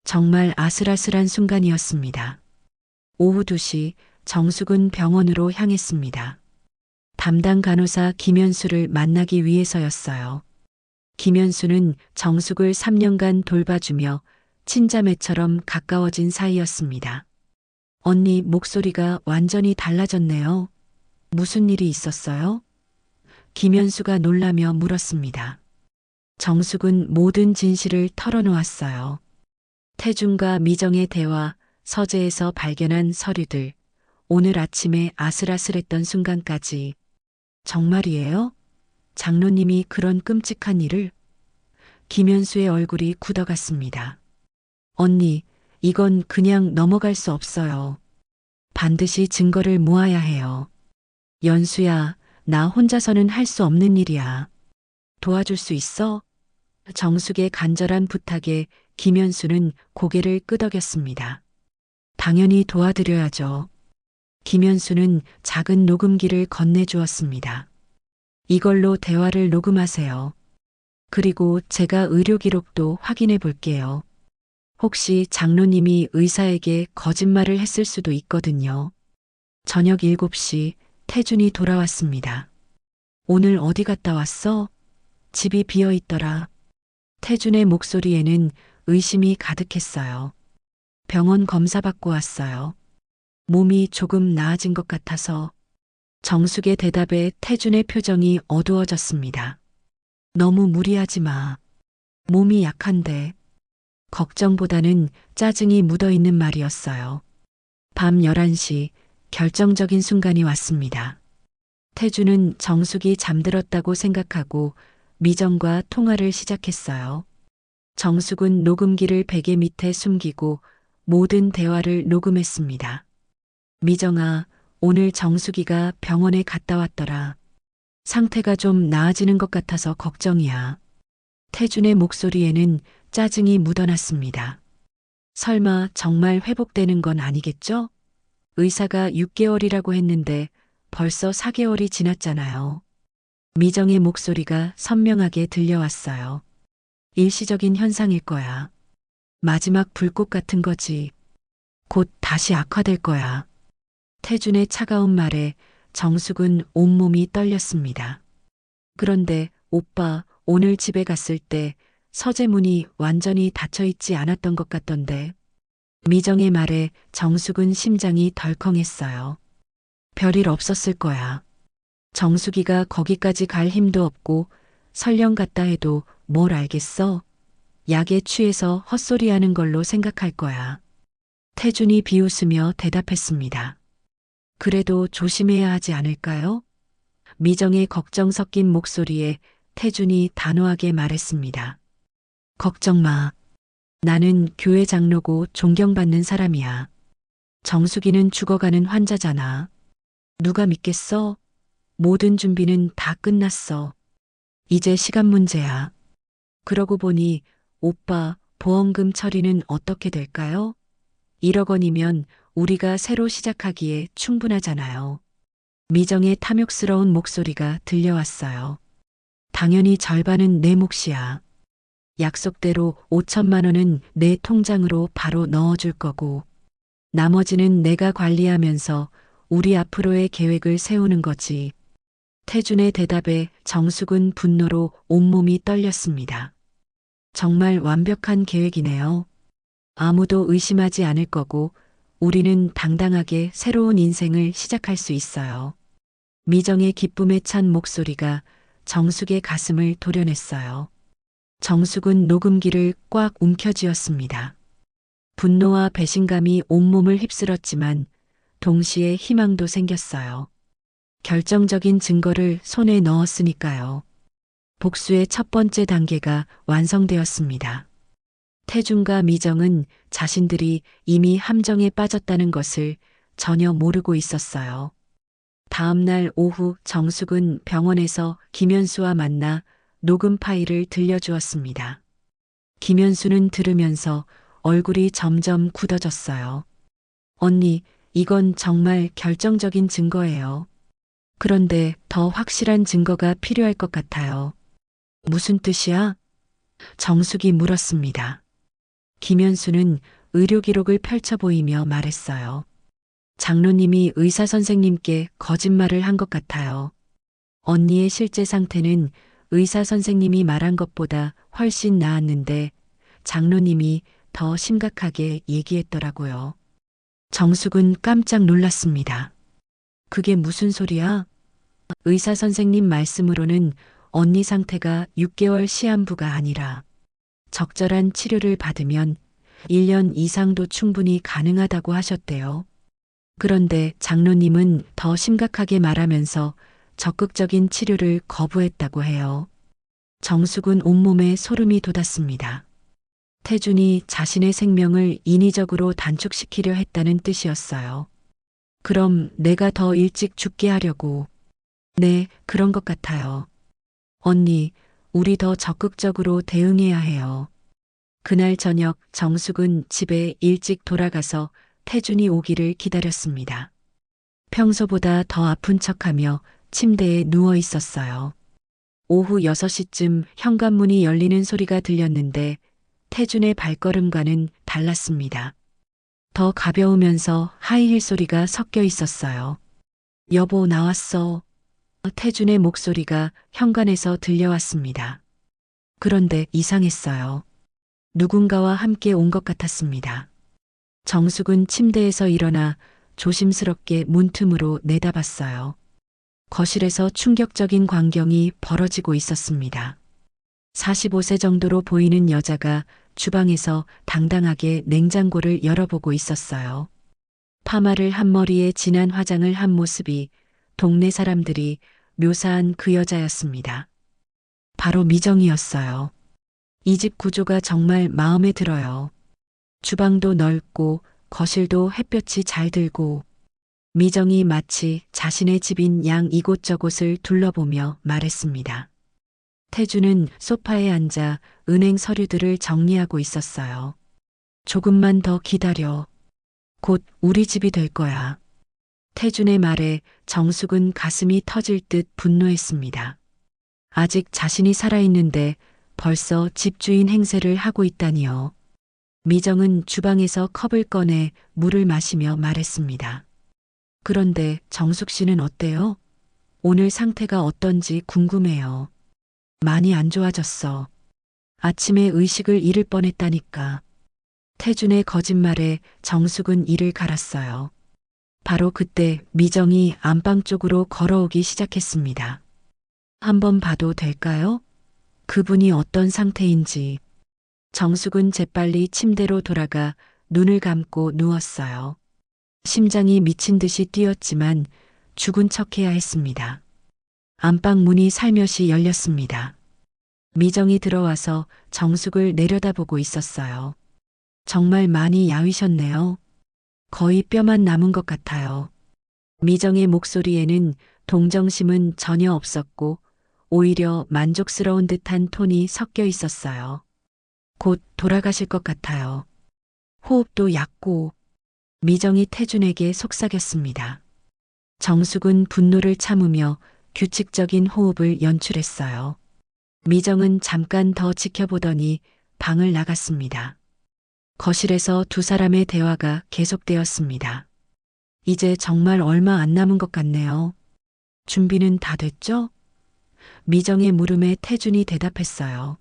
정말 아슬아슬한 순간이었습니다. 오후 2시 정숙은 병원으로 향했습니다. 담당 간호사 김현수를 만나기 위해서였어요. 김현수는 정숙을 3년간 돌봐주며 친자매처럼 가까워진 사이였습니다. 언니 목소리가 완전히 달라졌네요. 무슨 일이 있었어요? 김현수가 놀라며 물었습니다. 정숙은 모든 진실을 털어놓았어요. 태준과 미정의 대화, 서재에서 발견한 서류들, 오늘 아침에 아슬아슬했던 순간까지. 정말이에요? 장로님이 그런 끔찍한 일을? 김현수의 얼굴이 굳어갔습니다. 언니, 이건 그냥 넘어갈 수 없어요. 반드시 증거를 모아야 해요. 연수야, 나 혼자서는 할 수 없는 일이야. 도와줄 수 있어? 정숙의 간절한 부탁에 김현수는 고개를 끄덕였습니다. 당연히 도와드려야죠. 김현수는 작은 녹음기를 건네주었습니다. 이걸로 대화를 녹음하세요. 그리고 제가 의료 기록도 확인해 볼게요. 혹시 장로님이 의사에게 거짓말을 했을 수도 있거든요. 저녁 7시 태준이 돌아왔습니다. 오늘 어디 갔다 왔어? 집이 비어 있더라. 태준의 목소리에는 의심이 가득했어요. 병원 검사 받고 왔어요. 몸이 조금 나아진 것 같아서. 정숙의 대답에 태준의 표정이 어두워졌습니다. 너무 무리하지 마. 몸이 약한데. 걱정보다는 짜증이 묻어있는 말이었어요. 밤 11시 결정적인 순간이 왔습니다. 태준은 정숙이 잠들었다고 생각하고 미정과 통화를 시작했어요. 정숙은 녹음기를 베개 밑에 숨기고 모든 대화를 녹음했습니다. 미정아, 오늘 정숙이가 병원에 갔다 왔더라. 상태가 좀 나아지는 것 같아서 걱정이야. 태준의 목소리에는 짜증이 묻어났습니다. 설마 정말 회복되는 건 아니겠죠? 의사가 6개월이라고 했는데 벌써 4개월이 지났잖아요. 미정의 목소리가 선명하게 들려왔어요. 일시적인 현상일 거야. 마지막 불꽃 같은 거지. 곧 다시 악화될 거야. 태준의 차가운 말에 정숙은 온몸이 떨렸습니다. 그런데 오빠, 오늘 집에 갔을 때 서재 문이 완전히 닫혀 있지 않았던 것 같던데. 미정의 말에 정숙은 심장이 덜컹했어요. 별일 없었을 거야. 정숙이가 거기까지 갈 힘도 없고 설령 갔다 해도 뭘 알겠어? 약에 취해서 헛소리하는 걸로 생각할 거야. 태준이 비웃으며 대답했습니다. 그래도 조심해야 하지 않을까요? 미정의 걱정 섞인 목소리에 태준이 단호하게 말했습니다. 걱정 마. 나는 교회 장로고 존경받는 사람이야. 정숙이는 죽어가는 환자잖아. 누가 믿겠어? 모든 준비는 다 끝났어. 이제 시간 문제야. 그러고 보니 오빠 보험금 처리는 어떻게 될까요? 1억 원이면 우리가 새로 시작하기에 충분하잖아요. 미정의 탐욕스러운 목소리가 들려왔어요. 당연히 절반은 내 몫이야. 약속대로 5천만 원은 내 통장으로 바로 넣어줄 거고, 나머지는 내가 관리하면서 우리 앞으로의 계획을 세우는 거지. 태준의 대답에 정숙은 분노로 온몸이 떨렸습니다. 정말 완벽한 계획이네요. 아무도 의심하지 않을 거고, 우리는 당당하게 새로운 인생을 시작할 수 있어요. 미정의 기쁨에 찬 목소리가 정숙의 가슴을 도려냈어요. 정숙은 녹음기를 꽉 움켜쥐었습니다. 분노와 배신감이 온몸을 휩쓸었지만 동시에 희망도 생겼어요. 결정적인 증거를 손에 넣었으니까요. 복수의 첫 번째 단계가 완성되었습니다. 태준과 미정은 자신들이 이미 함정에 빠졌다는 것을 전혀 모르고 있었어요. 다음 날 오후 정숙은 병원에서 김현수와 만나 녹음 파일을 들려주었습니다. 김현수는 들으면서 얼굴이 점점 굳어졌어요. 언니, 이건 정말 결정적인 증거예요. 그런데 더 확실한 증거가 필요할 것 같아요. 무슨 뜻이야? 정숙이 물었습니다. 김현수는 의료 기록을 펼쳐 보이며 말했어요. 장로님이 의사 선생님께 거짓말을 한 것 같아요. 언니의 실제 상태는 의사 선생님이 말한 것보다 훨씬 나았는데 장로님이 더 심각하게 얘기했더라고요. 정숙은 깜짝 놀랐습니다. 그게 무슨 소리야? 의사 선생님 말씀으로는 언니 상태가 6개월 시한부가 아니라 적절한 치료를 받으면 1년 이상도 충분히 가능하다고 하셨대요. 그런데 장로님은 더 심각하게 말하면서 적극적인 치료를 거부했다고 해요. 정숙은 온몸에 소름이 돋았습니다. 태준이 자신의 생명을 인위적으로 단축시키려 했다는 뜻이었어요. 그럼 내가 더 일찍 죽게 하려고. 네, 그런 것 같아요. 언니, 우리 더 적극적으로 대응해야 해요. 그날 저녁 정숙은 집에 일찍 돌아가서 태준이 오기를 기다렸습니다. 평소보다 더 아픈 척하며 침대에 누워 있었어요. 오후 6시쯤 현관문이 열리는 소리가 들렸는데 태준의 발걸음과는 달랐습니다. 더 가벼우면서 하이힐 소리가 섞여 있었어요. 여보, 나왔어. 태준의 목소리가 현관에서 들려왔습니다. 그런데 이상했어요. 누군가와 함께 온 것 같았습니다. 정숙은 침대에서 일어나 조심스럽게 문틈으로 내다봤어요. 거실에서 충격적인 광경이 벌어지고 있었습니다. 45세 정도로 보이는 여자가 주방에서 당당하게 냉장고를 열어보고 있었어요. 파마를 한 머리에 진한 화장을 한 모습이 동네 사람들이 묘사한 그 여자였습니다. 바로 미정이었어요. 이 집 구조가 정말 마음에 들어요. 주방도 넓고 거실도 햇볕이 잘 들고 미정이 마치 자신의 집인 양 이곳저곳을 둘러보며 말했습니다. 태주는 소파에 앉아 은행 서류들을 정리하고 있었어요. 조금만 더 기다려. 곧 우리 집이 될 거야. 태준의 말에 정숙은 가슴이 터질 듯 분노했습니다. 아직 자신이 살아있는데 벌써 집주인 행세를 하고 있다니요. 미정은 주방에서 컵을 꺼내 물을 마시며 말했습니다. 그런데 정숙 씨는 어때요? 오늘 상태가 어떤지 궁금해요. 많이 안 좋아졌어. 아침에 의식을 잃을 뻔했다니까. 태준의 거짓말에 정숙은 이를 갈았어요. 바로 그때 미정이 안방 쪽으로 걸어오기 시작했습니다. 한번 봐도 될까요? 그분이 어떤 상태인지. 정숙은 재빨리 침대로 돌아가 눈을 감고 누웠어요. 심장이 미친 듯이 뛰었지만 죽은 척해야 했습니다. 안방 문이 살며시 열렸습니다. 미정이 들어와서 정숙을 내려다보고 있었어요. 정말 많이 야위셨네요. 거의 뼈만 남은 것 같아요. 미정의 목소리에는 동정심은 전혀 없었고 오히려 만족스러운 듯한 톤이 섞여 있었어요. 곧 돌아가실 것 같아요. 호흡도 얕고. 미정이 태준에게 속삭였습니다. 정숙은 분노를 참으며 규칙적인 호흡을 연출했어요. 미정은 잠깐 더 지켜보더니 방을 나갔습니다. 거실에서 두 사람의 대화가 계속되었습니다. 이제 정말 얼마 안 남은 것 같네요. 준비는 다 됐죠? 미정의 물음에 태준이 대답했어요.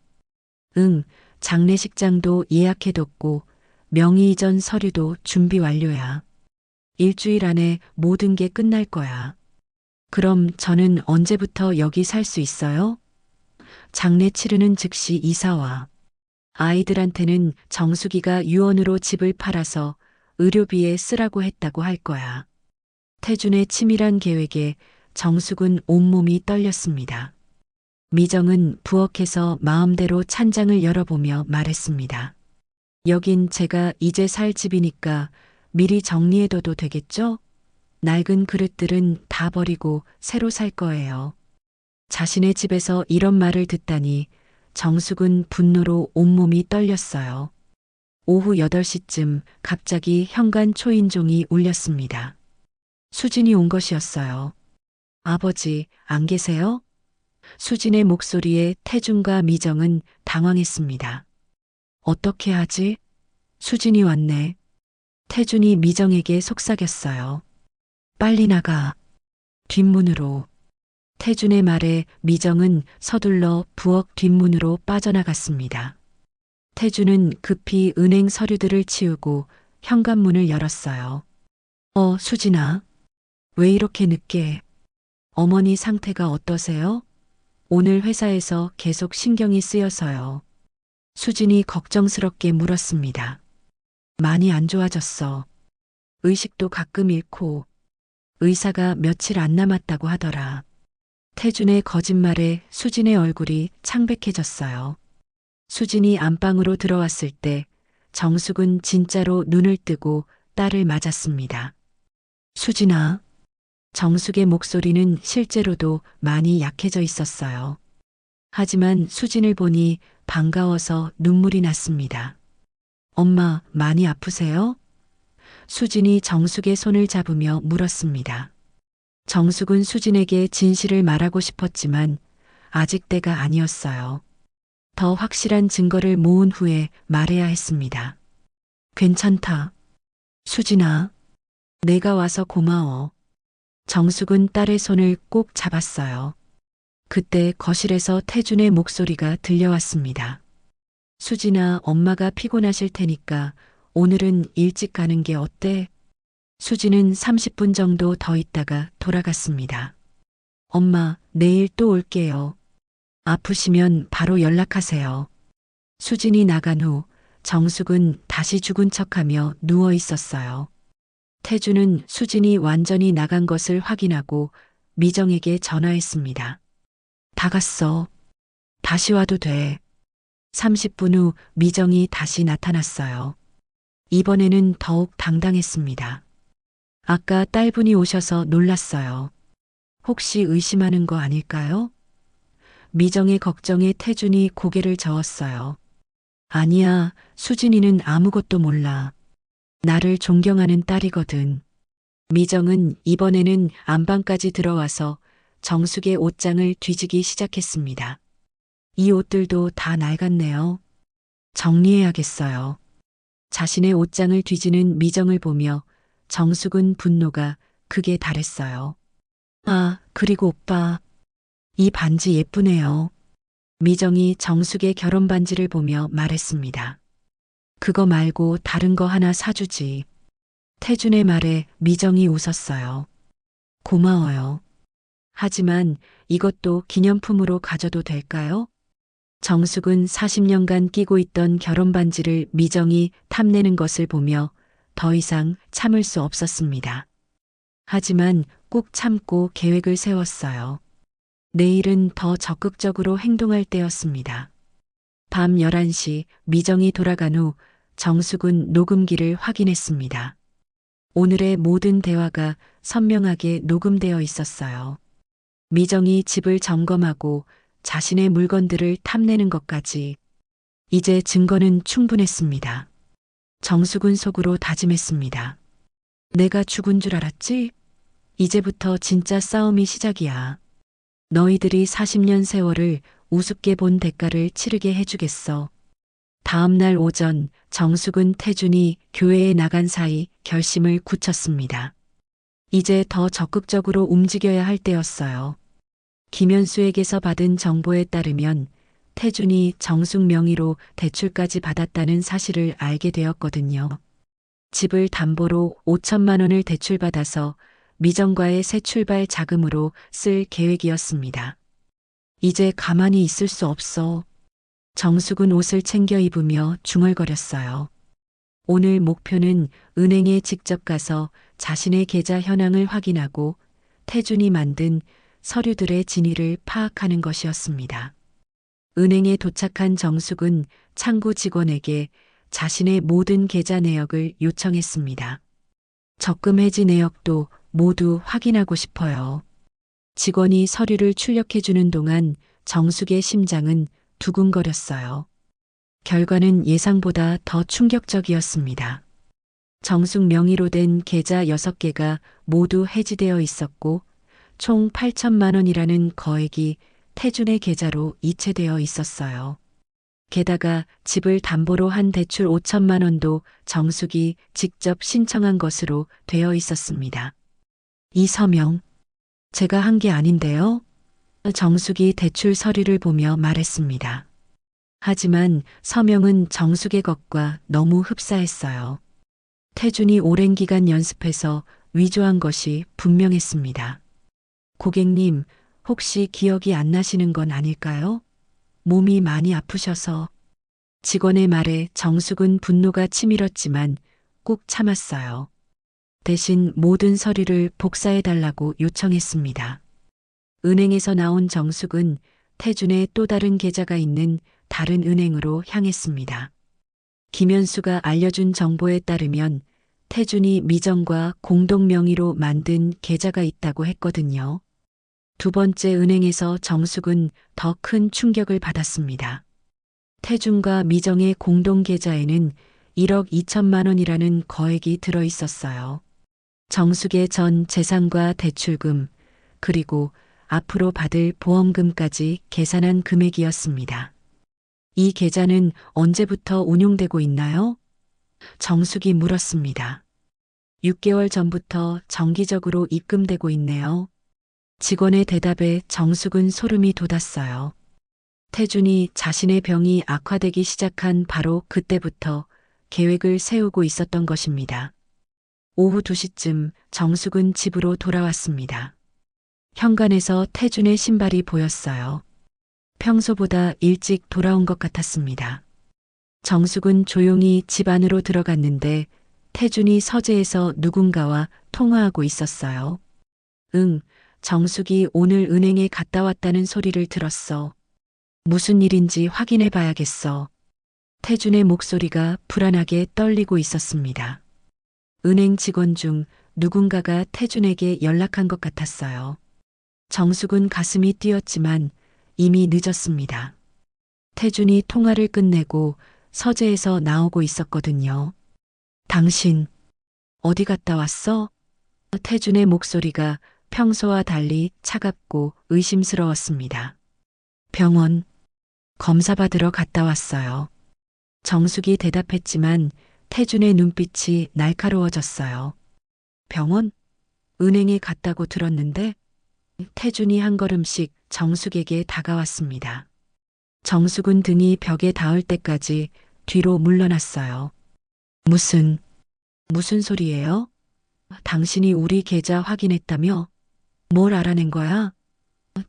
응, 장례식장도 예약해뒀고 명의 이전 서류도 준비 완료야. 일주일 안에 모든 게 끝날 거야. 그럼 저는 언제부터 여기 살 수 있어요? 장례 치르는 즉시 이사와. 아이들한테는 정수기가 유언으로 집을 팔아서 의료비에 쓰라고 했다고 할 거야. 태준의 치밀한 계획에 정숙은 온몸이 떨렸습니다. 미정은 부엌에서 마음대로 찬장을 열어보며 말했습니다. 여긴 제가 이제 살 집이니까 미리 정리해둬도 되겠죠? 낡은 그릇들은 다 버리고 새로 살 거예요. 자신의 집에서 이런 말을 듣다니 정숙은 분노로 온몸이 떨렸어요. 오후 8시쯤 갑자기 현관 초인종이 울렸습니다. 수진이 온 것이었어요. 아버지, 안 계세요? 수진의 목소리에 태준과 미정은 당황했습니다. 어떻게 하지? 수진이 왔네. 태준이 미정에게 속삭였어요. 빨리 나가. 뒷문으로. 태준의 말에 미정은 서둘러 부엌 뒷문으로 빠져나갔습니다. 태준은 급히 은행 서류들을 치우고 현관문을 열었어요. 수진아. 왜 이렇게 늦게? 어머니 상태가 어떠세요? 오늘 회사에서 계속 신경이 쓰여서요. 수진이 걱정스럽게 물었습니다. 많이 안 좋아졌어. 의식도 가끔 잃고 의사가 며칠 안 남았다고 하더라. 태준의 거짓말에 수진의 얼굴이 창백해졌어요. 수진이 안방으로 들어왔을 때 정숙은 진짜로 눈을 뜨고 딸을 맞았습니다. 수진아. 정숙의 목소리는 실제로도 많이 약해져 있었어요. 하지만 수진을 보니 반가워서 눈물이 났습니다. 엄마, 많이 아프세요? 수진이 정숙의 손을 잡으며 물었습니다. 정숙은 수진에게 진실을 말하고 싶었지만 아직 때가 아니었어요. 더 확실한 증거를 모은 후에 말해야 했습니다. 괜찮다. 수진아, 내가 와서 고마워. 정숙은 딸의 손을 꼭 잡았어요. 그때 거실에서 태준의 목소리가 들려왔습니다. 수진아, 엄마가 피곤하실 테니까 오늘은 일찍 가는 게 어때? 수진은 30분 정도 더 있다가 돌아갔습니다. 엄마, 내일 또 올게요. 아프시면 바로 연락하세요. 수진이 나간 후 정숙은 다시 죽은 척하며 누워 있었어요. 태준은 수진이 완전히 나간 것을 확인하고 미정에게 전화했습니다. 다 갔어. 다시 와도 돼. 30분 후 미정이 다시 나타났어요. 이번에는 더욱 당당했습니다. 아까 딸분이 오셔서 놀랐어요. 혹시 의심하는 거 아닐까요? 미정의 걱정에 태준이 고개를 저었어요. 아니야, 수진이는 아무것도 몰라. 나를 존경하는 딸이거든. 미정은 이번에는 안방까지 들어와서 정숙의 옷장을 뒤지기 시작했습니다. 이 옷들도 다 낡았네요. 정리해야겠어요. 자신의 옷장을 뒤지는 미정을 보며 정숙은 분노가 극에 달했어요. 아, 그리고 오빠. 이 반지 예쁘네요. 미정이 정숙의 결혼 반지를 보며 말했습니다. 그거 말고 다른 거 하나 사주지. 태준의 말에 미정이 웃었어요. 고마워요. 하지만 이것도 기념품으로 가져도 될까요? 정숙은 40년간 끼고 있던 결혼 반지를 미정이 탐내는 것을 보며 더 이상 참을 수 없었습니다. 하지만 꾹 참고 계획을 세웠어요. 내일은 더 적극적으로 행동할 때였습니다. 밤 11시 미정이 돌아간 후 정숙은 녹음기를 확인했습니다. 오늘의 모든 대화가 선명하게 녹음되어 있었어요. 미정이 집을 점검하고 자신의 물건들을 탐내는 것까지. 이제 증거는 충분했습니다. 정숙은 속으로 다짐했습니다. 내가 죽은 줄 알았지? 이제부터 진짜 싸움이 시작이야. 너희들이 40년 세월을 우습게 본 대가를 치르게 해주겠어. 다음 날 오전 정숙은 태준이 교회에 나간 사이 결심을 굳혔습니다. 이제 더 적극적으로 움직여야 할 때였어요. 김현수에게서 받은 정보에 따르면 태준이 정숙 명의로 대출까지 받았다는 사실을 알게 되었거든요. 집을 담보로 5천만 원을 대출받아서 미정과의 새 출발 자금으로 쓸 계획이었습니다. 이제 가만히 있을 수 없어. 정숙은 옷을 챙겨 입으며 중얼거렸어요. 오늘 목표는 은행에 직접 가서 자신의 계좌 현황을 확인하고 태준이 만든 서류들의 진위를 파악하는 것이었습니다. 은행에 도착한 정숙은 창구 직원에게 자신의 모든 계좌 내역을 요청했습니다. 적금 해지 내역도 모두 확인하고 싶어요. 직원이 서류를 출력해주는 동안 정숙의 심장은 두근거렸어요. 결과는 예상보다 더 충격적이었습니다. 정숙 명의로 된 계좌 6개가 모두 해지되어 있었고 총 8천만 원이라는 거액이 태준의 계좌로 이체되어 있었어요. 게다가 집을 담보로 한 대출 5천만 원도 정숙이 직접 신청한 것으로 되어 있었습니다. 이 서명, 제가 한 게 아닌데요? 정숙이 대출 서류를 보며 말했습니다. 하지만 서명은 정숙의 것과 너무 흡사했어요. 태준이 오랜 기간 연습해서 위조한 것이 분명했습니다. 고객님, 혹시 기억이 안 나시는 건 아닐까요? 몸이 많이 아프셔서. 직원의 말에 정숙은 분노가 치밀었지만 꾹 참았어요. 대신 모든 서류를 복사해달라고 요청했습니다. 은행에서 나온 정숙은 태준의 또 다른 계좌가 있는 다른 은행으로 향했습니다. 김현수가 알려준 정보에 따르면 태준이 미정과 공동 명의로 만든 계좌가 있다고 했거든요. 두 번째 은행에서 정숙은 더 큰 충격을 받았습니다. 태준과 미정의 공동 계좌에는 1억 2천만 원이라는 거액이 들어 있었어요. 정숙의 전 재산과 대출금, 그리고 앞으로 받을 보험금까지 계산한 금액이었습니다. 이 계좌는 언제부터 운용되고 있나요? 정숙이 물었습니다. 6개월 전부터 정기적으로 입금되고 있네요. 직원의 대답에 정숙은 소름이 돋았어요. 태준이 자신의 병이 악화되기 시작한 바로 그때부터 계획을 세우고 있었던 것입니다. 오후 2시쯤 정숙은 집으로 돌아왔습니다. 현관에서 태준의 신발이 보였어요. 평소보다 일찍 돌아온 것 같았습니다. 정숙은 조용히 집 안으로 들어갔는데 태준이 서재에서 누군가와 통화하고 있었어요. 응, 정숙이 오늘 은행에 갔다 왔다는 소리를 들었어. 무슨 일인지 확인해 봐야겠어. 태준의 목소리가 불안하게 떨리고 있었습니다. 은행 직원 중 누군가가 태준에게 연락한 것 같았어요. 정숙은 가슴이 뛰었지만 이미 늦었습니다. 태준이 통화를 끝내고 서재에서 나오고 있었거든요. 당신, 어디 갔다 왔어? 태준의 목소리가 평소와 달리 차갑고 의심스러웠습니다. 병원, 검사 받으러 갔다 왔어요. 정숙이 대답했지만 태준의 눈빛이 날카로워졌어요. 병원? 은행에 갔다고 들었는데? 태준이 한 걸음씩 정숙에게 다가왔습니다. 정숙은 등이 벽에 닿을 때까지 뒤로 물러났어요. 무슨 소리예요? 당신이 우리 계좌 확인했다며? 뭘 알아낸 거야?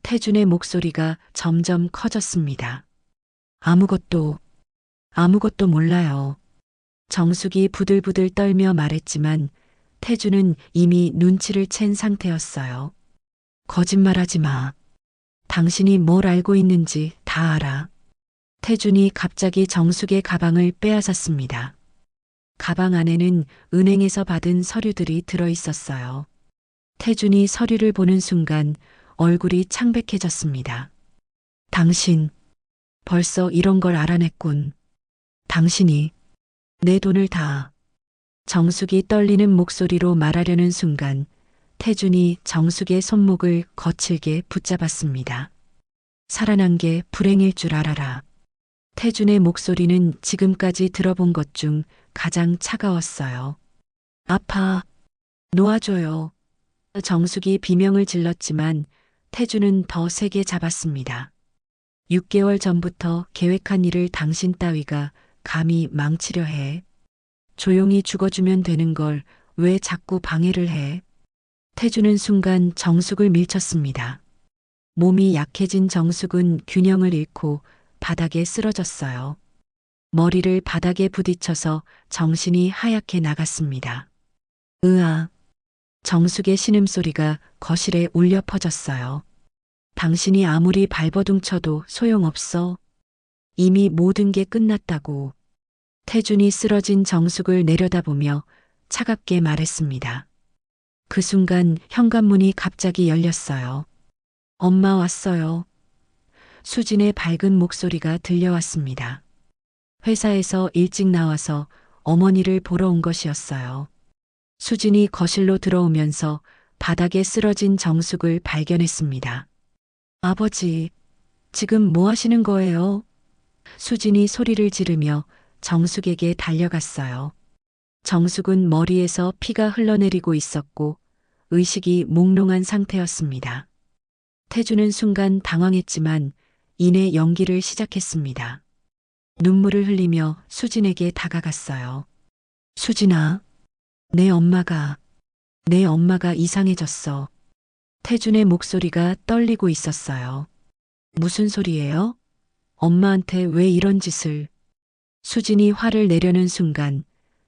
태준의 목소리가 점점 커졌습니다. 아무것도 몰라요. 정숙이 부들부들 떨며 말했지만 태준은 이미 눈치를 챈 상태였어요. 거짓말하지 마. 당신이 뭘 알고 있는지 다 알아. 태준이 갑자기 정숙의 가방을 빼앗았습니다. 가방 안에는 은행에서 받은 서류들이 들어 있었어요. 태준이 서류를 보는 순간 얼굴이 창백해졌습니다. 당신, 벌써 이런 걸 알아냈군. 당신이 내 돈을 다. 정숙이 떨리는 목소리로 말하려는 순간 태준이 정숙의 손목을 거칠게 붙잡았습니다. 살아난 게 불행일 줄 알아라. 태준의 목소리는 지금까지 들어본 것 중 가장 차가웠어요. 아파. 놓아줘요. 정숙이 비명을 질렀지만 태준은 더 세게 잡았습니다. 6개월 전부터 계획한 일을 당신 따위가 감히 망치려 해. 조용히 죽어주면 되는 걸 왜 자꾸 방해를 해? 태준은 순간 정숙을 밀쳤습니다. 몸이 약해진 정숙은 균형을 잃고 바닥에 쓰러졌어요. 머리를 바닥에 부딪혀서 정신이 하얗게 나갔습니다. 으아. 정숙의 신음소리가 거실에 울려 퍼졌어요. 당신이 아무리 발버둥 쳐도 소용없어. 이미 모든 게 끝났다고. 태준이 쓰러진 정숙을 내려다보며 차갑게 말했습니다. 그 순간 현관문이 갑자기 열렸어요. 엄마 왔어요. 수진의 밝은 목소리가 들려왔습니다. 회사에서 일찍 나와서 어머니를 보러 온 것이었어요. 수진이 거실로 들어오면서 바닥에 쓰러진 정숙을 발견했습니다. 아버지, 지금 뭐 하시는 거예요? 수진이 소리를 지르며 정숙에게 달려갔어요. 정숙은 머리에서 피가 흘러내리고 있었고 의식이 몽롱한 상태였습니다. 태주는 순간 당황했지만 이내 연기를 시작했습니다. 눈물을 흘리며 수진에게 다가갔어요. 수진아, 내 엄마가 이상해졌어. 태준의 목소리가 떨리고 있었어요. 무슨 소리예요? 엄마한테 왜 이런 짓을? 수진이 화를 내려는 순간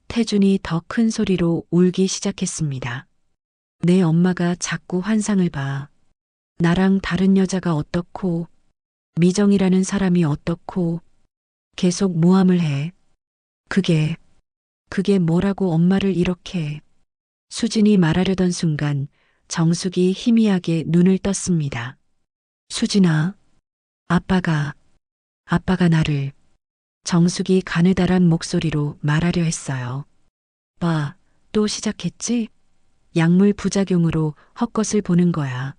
태준이 더 큰 소리로 울기 시작했습니다. 내 엄마가 자꾸 환상을 봐. 나랑 다른 여자가 어떻고, 미정이라는 사람이 어떻고, 계속 모함을 해. 그게 뭐라고 엄마를 이렇게. 수진이 말하려던 순간 정숙이 희미하게 눈을 떴습니다. 수진아, 아빠가 나를. 정숙이 가느다란 목소리로 말하려 했어요. 봐, 또 시작했지? 약물 부작용으로 헛것을 보는 거야.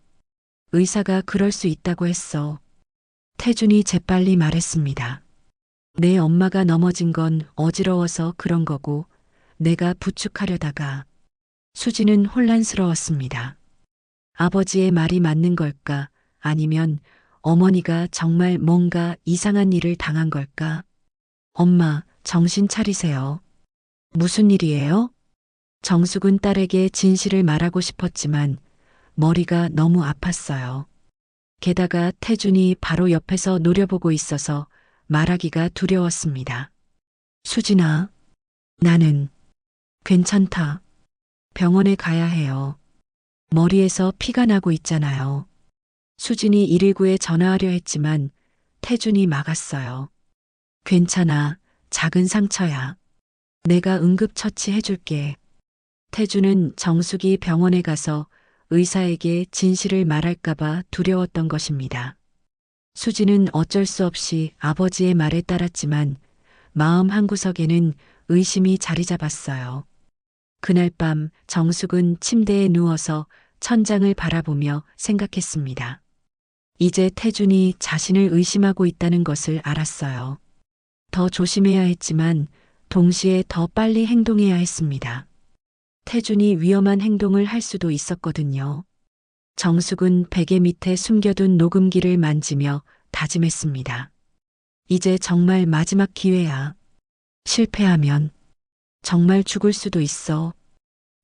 의사가 그럴 수 있다고 했어. 태준이 재빨리 말했습니다. 내 엄마가 넘어진 건 어지러워서 그런 거고 내가 부축하려다가. 수지는 혼란스러웠습니다. 아버지의 말이 맞는 걸까? 아니면 어머니가 정말 뭔가 이상한 일을 당한 걸까? 엄마, 정신 차리세요. 무슨 일이에요? 정숙은 딸에게 진실을 말하고 싶었지만 머리가 너무 아팠어요. 게다가 태준이 바로 옆에서 노려보고 있어서 말하기가 두려웠습니다. 수진아, 나는 괜찮다. 병원에 가야 해요. 머리에서 피가 나고 있잖아요. 수진이 119에 전화하려 했지만 태준이 막았어요. 괜찮아. 작은 상처야. 내가 응급처치 해줄게. 태준은 정숙이 병원에 가서 의사에게 진실을 말할까봐 두려웠던 것입니다. 수진은 어쩔 수 없이 아버지의 말에 따랐지만 마음 한구석에는 의심이 자리 잡았어요. 그날 밤 정숙은 침대에 누워서 천장을 바라보며 생각했습니다. 이제 태준이 자신을 의심하고 있다는 것을 알았어요. 더 조심해야 했지만 동시에 더 빨리 행동해야 했습니다. 태준이 위험한 행동을 할 수도 있었거든요. 정숙은 베개 밑에 숨겨둔 녹음기를 만지며 다짐했습니다. 이제 정말 마지막 기회야. 실패하면 정말 죽을 수도 있어.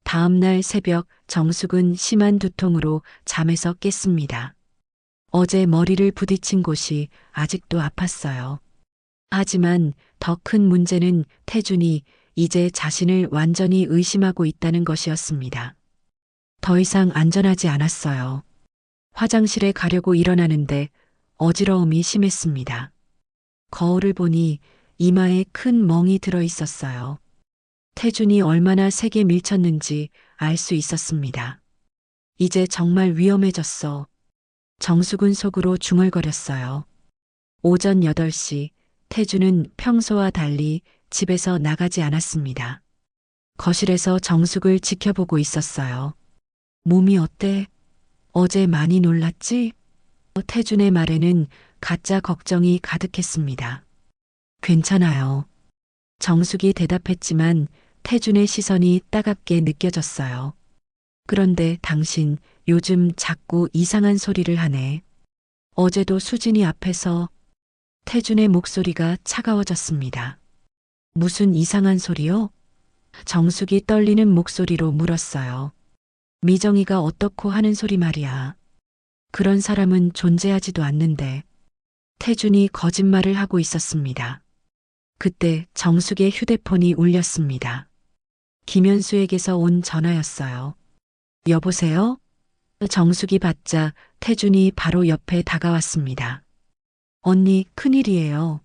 다음 날 새벽 정숙은 심한 두통으로 잠에서 깼습니다. 어제 머리를 부딪힌 곳이 아직도 아팠어요. 하지만 더 큰 문제는 태준이 이제 자신을 완전히 의심하고 있다는 것이었습니다. 더 이상 안전하지 않았어요. 화장실에 가려고 일어나는데 어지러움이 심했습니다. 거울을 보니 이마에 큰 멍이 들어 있었어요. 태준이 얼마나 세게 밀쳤는지 알 수 있었습니다. 이제 정말 위험해졌어. 정숙은 속으로 중얼거렸어요. 오전 8시 태준은 평소와 달리 집에서 나가지 않았습니다. 거실에서 정숙을 지켜보고 있었어요. 몸이 어때? 어제 많이 놀랐지? 태준의 말에는 가짜 걱정이 가득했습니다. 괜찮아요. 정숙이 대답했지만 태준의 시선이 따갑게 느껴졌어요. 그런데 당신 요즘 자꾸 이상한 소리를 하네. 어제도 수진이 앞에서. 태준의 목소리가 차가워졌습니다. 무슨 이상한 소리요? 정숙이 떨리는 목소리로 물었어요. 미정이가 어떻고 하는 소리 말이야. 그런 사람은 존재하지도 않는데. 태준이 거짓말을 하고 있었습니다. 그때 정숙의 휴대폰이 울렸습니다. 김현수에게서 온 전화였어요. 여보세요? 정숙이 받자 태준이 바로 옆에 다가왔습니다. 언니, 큰일이에요.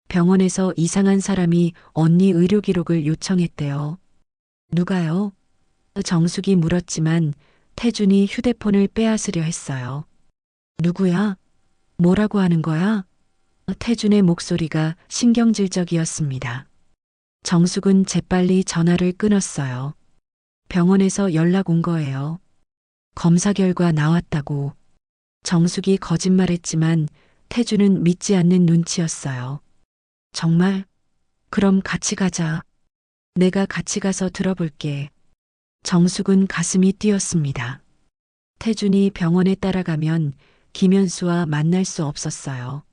병원에서 이상한 사람이 언니 의료 기록을 요청했대요. 누가요? 정숙이 물었지만 태준이 휴대폰을 빼앗으려 했어요. 누구야? 뭐라고 하는 거야? 태준의 목소리가 신경질적이었습니다. 정숙은 재빨리 전화를 끊었어요. 병원에서 연락 온 거예요. 검사 결과 나왔다고. 정숙이 거짓말했지만 태준은 믿지 않는 눈치였어요. 정말? 그럼 같이 가자. 내가 같이 가서 들어볼게. 정숙은 가슴이 뛰었습니다. 태준이 병원에 따라가면 김현수와 만날 수 없었어요.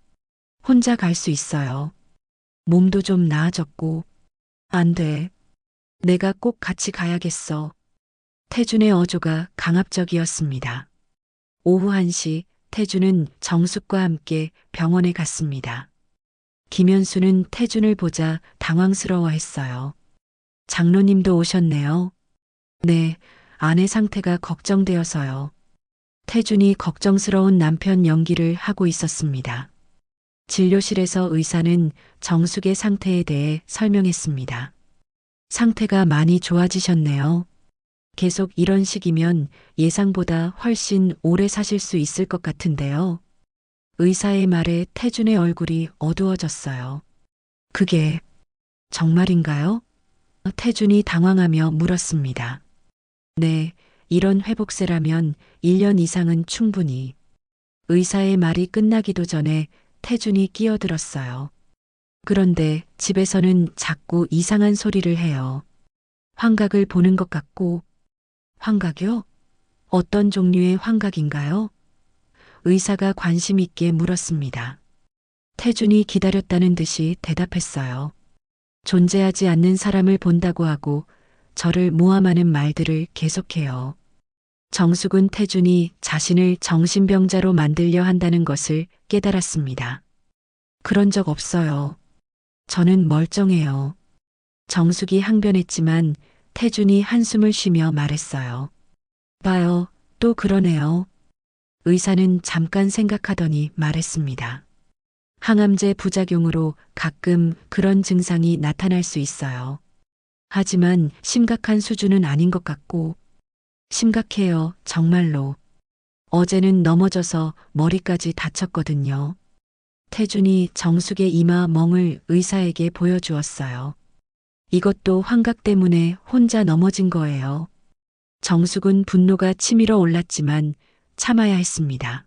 혼자 갈 수 있어요. 몸도 좀 나아졌고. 안 돼. 내가 꼭 같이 가야겠어. 태준의 어조가 강압적이었습니다. 오후 1시 태준은 정숙과 함께 병원에 갔습니다. 김현수는 태준을 보자 당황스러워했어요. 장로님도 오셨네요. 네, 아내 상태가 걱정되어서요. 태준이 걱정스러운 남편 연기를 하고 있었습니다. 진료실에서 의사는 정숙의 상태에 대해 설명했습니다. 상태가 많이 좋아지셨네요. 계속 이런 식이면 예상보다 훨씬 오래 사실 수 있을 것 같은데요. 의사의 말에 태준의 얼굴이 어두워졌어요. 그게 정말인가요? 태준이 당황하며 물었습니다. 네, 이런 회복세라면 1년 이상은 충분히. 의사의 말이 끝나기도 전에 태준이 끼어들었어요. 그런데 집에서는 자꾸 이상한 소리를 해요. 환각을 보는 것 같고. 환각이요? 어떤 종류의 환각인가요? 의사가 관심 있게 물었습니다. 태준이 기다렸다는 듯이 대답했어요. 존재하지 않는 사람을 본다고 하고 저를 모함하는 말들을 계속해요. 정숙은 태준이 자신을 정신병자로 만들려 한다는 것을 깨달았습니다. 그런 적 없어요. 저는 멀쩡해요. 정숙이 항변했지만 태준이 한숨을 쉬며 말했어요. 봐요, 또 그러네요. 의사는 잠깐 생각하더니 말했습니다. 항암제 부작용으로 가끔 그런 증상이 나타날 수 있어요. 하지만 심각한 수준은 아닌 것 같고. 심각해요, 정말로. 어제는 넘어져서 머리까지 다쳤거든요. 태준이 정숙의 이마 멍을 의사에게 보여주었어요. 이것도 환각 때문에 혼자 넘어진 거예요. 정숙은 분노가 치밀어 올랐지만 참아야 했습니다.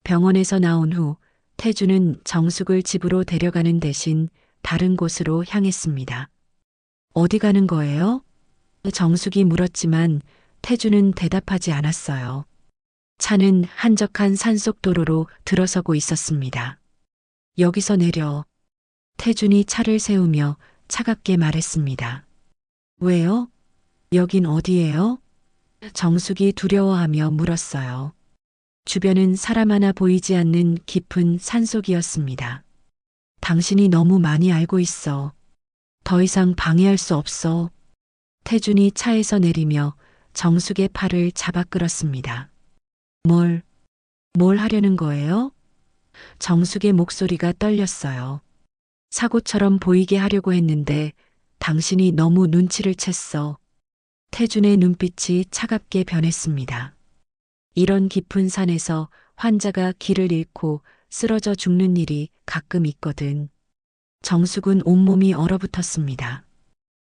병원에서 나온 후 태준은 정숙을 집으로 데려가는 대신 다른 곳으로 향했습니다. 어디 가는 거예요? 정숙이 물었지만 태준은 대답하지 않았어요. 차는 한적한 산속도로로 들어서고 있었습니다. 여기서 내려. 태준이 차를 세우며 차갑게 말했습니다. 왜요? 여긴 어디예요? 정숙이 두려워하며 물었어요. 주변은 사람 하나 보이지 않는 깊은 산속이었습니다. 당신이 너무 많이 알고 있어. 더 이상 방해할 수 없어. 태준이 차에서 내리며 정숙의 팔을 잡아 끌었습니다. 뭘 하려는 거예요? 정숙의 목소리가 떨렸어요. 사고처럼 보이게 하려고 했는데 당신이 너무 눈치를 챘어. 태준의 눈빛이 차갑게 변했습니다. 이런 깊은 산에서 환자가 길을 잃고 쓰러져 죽는 일이 가끔 있거든. 정숙은 온몸이 얼어붙었습니다.